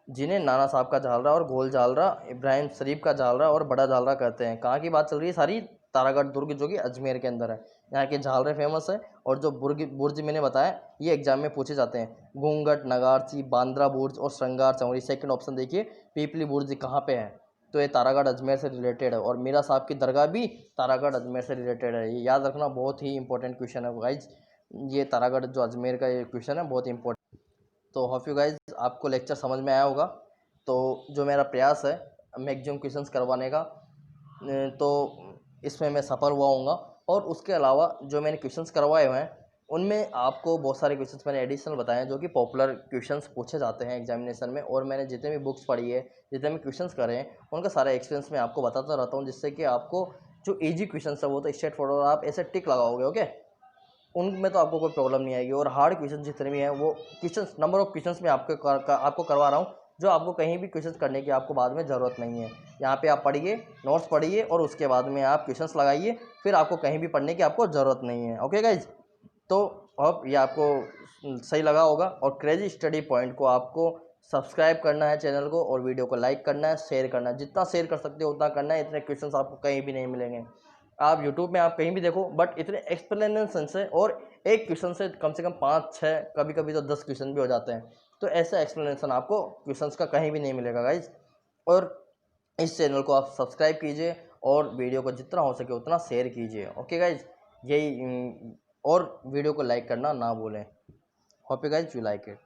जिन्हें नाना साहब का झालरा और गोल झालरा, इब्राहिम शरीफ का झालरा और बड़ा झालरा कहते हैं। कहाँ की बात चल रही है? सारी तारागढ़ दुर्ग जो कि अजमेर के अंदर है। यहाँ के झालरे फेमस है। और जो बुर्ज मैंने बताया ये एग्जाम में पूछे जाते हैं। घूंघट, नगारची, बांद्रा बुर्ज और श्रृंगार चौरी। सेकंड ऑप्शन देखिए, पीपली बुर्ज कहाँ पे है? तो ये तारागढ़ अजमेर से रिलेटेड है। और मीरा साहब की दरगाह भी तारागढ़ अजमेर से रिलेटेड है। ये याद रखना, बहुत ही इंपॉर्टेंट क्वेश्चन है गाइज। ये तारागढ़ जो अजमेर का ये क्वेश्चन है बहुत इंपॉर्टेंट। तो होप यू गाइज आपको लेक्चर समझ में आया होगा। तो जो मेरा प्रयास है मैक्सिमम क्वेश्चंस करवाने का, तो इसमें मैं सफल हुआ हूँगा। और उसके अलावा जो मैंने क्वेश्चंस करवाए हुए हैं उनमें आपको बहुत सारे क्वेश्चंस मैंने एडिशनल बताए हैं जो कि पॉपुलर क्वेश्चंस पूछे जाते हैं एग्जामिनेशन में। और मैंने जितने भी बुक्स पढ़ी है, जितने भी क्वेश्चंस करे हैं, उनका सारा एक्सपीरियंस मैं आपको बताता रहता हूँ, जिससे कि आपको जो ईजी क्वेश्चन है वो तो स्ट्रेट फॉरवर्ड आप ऐसे टिक लगाओगे, ओके, उनमें तो आपको कोई प्रॉब्लम नहीं आएगी। और हार्ड क्वेश्चन जितने भी हैं वो क्वेश्चंस, नंबर ऑफ क्वेश्चंस मैं आपको करवा रहा हूँ, जो आपको कहीं भी क्वेश्चंस करने की आपको बाद में ज़रूरत नहीं है। यहाँ पे आप पढ़िए, नोट्स पढ़िए और उसके बाद में आप क्वेश्चंस लगाइए, फिर आपको कहीं भी पढ़ने की आपको ज़रूरत नहीं है। ओके गाइज, तो अब ये आपको सही लगा होगा। और क्रेजी स्टडी पॉइंट को आपको सब्सक्राइब करना है चैनल को, और वीडियो को लाइक करना है, शेयर करना है, जितना शेयर कर सकते हो उतना करना है। इतने क्वेश्चंस आपको कहीं भी नहीं मिलेंगे। आप यूट्यूब में आप कहीं भी देखो, बट इतने एक्सप्लेनेशन से और एक क्वेश्चन से कम 5-6 कभी कभी तो 10 क्वेश्चन भी हो जाते हैं। तो ऐसा एक्सप्लेनेशन आपको क्वेश्चंस का कहीं भी नहीं मिलेगा गाइज। और इस चैनल को आप सब्सक्राइब कीजिए और वीडियो को जितना हो सके उतना शेयर कीजिए। ओके गाइज, यही और वीडियो को लाइक करना ना भूलें। Hope you guys you like it.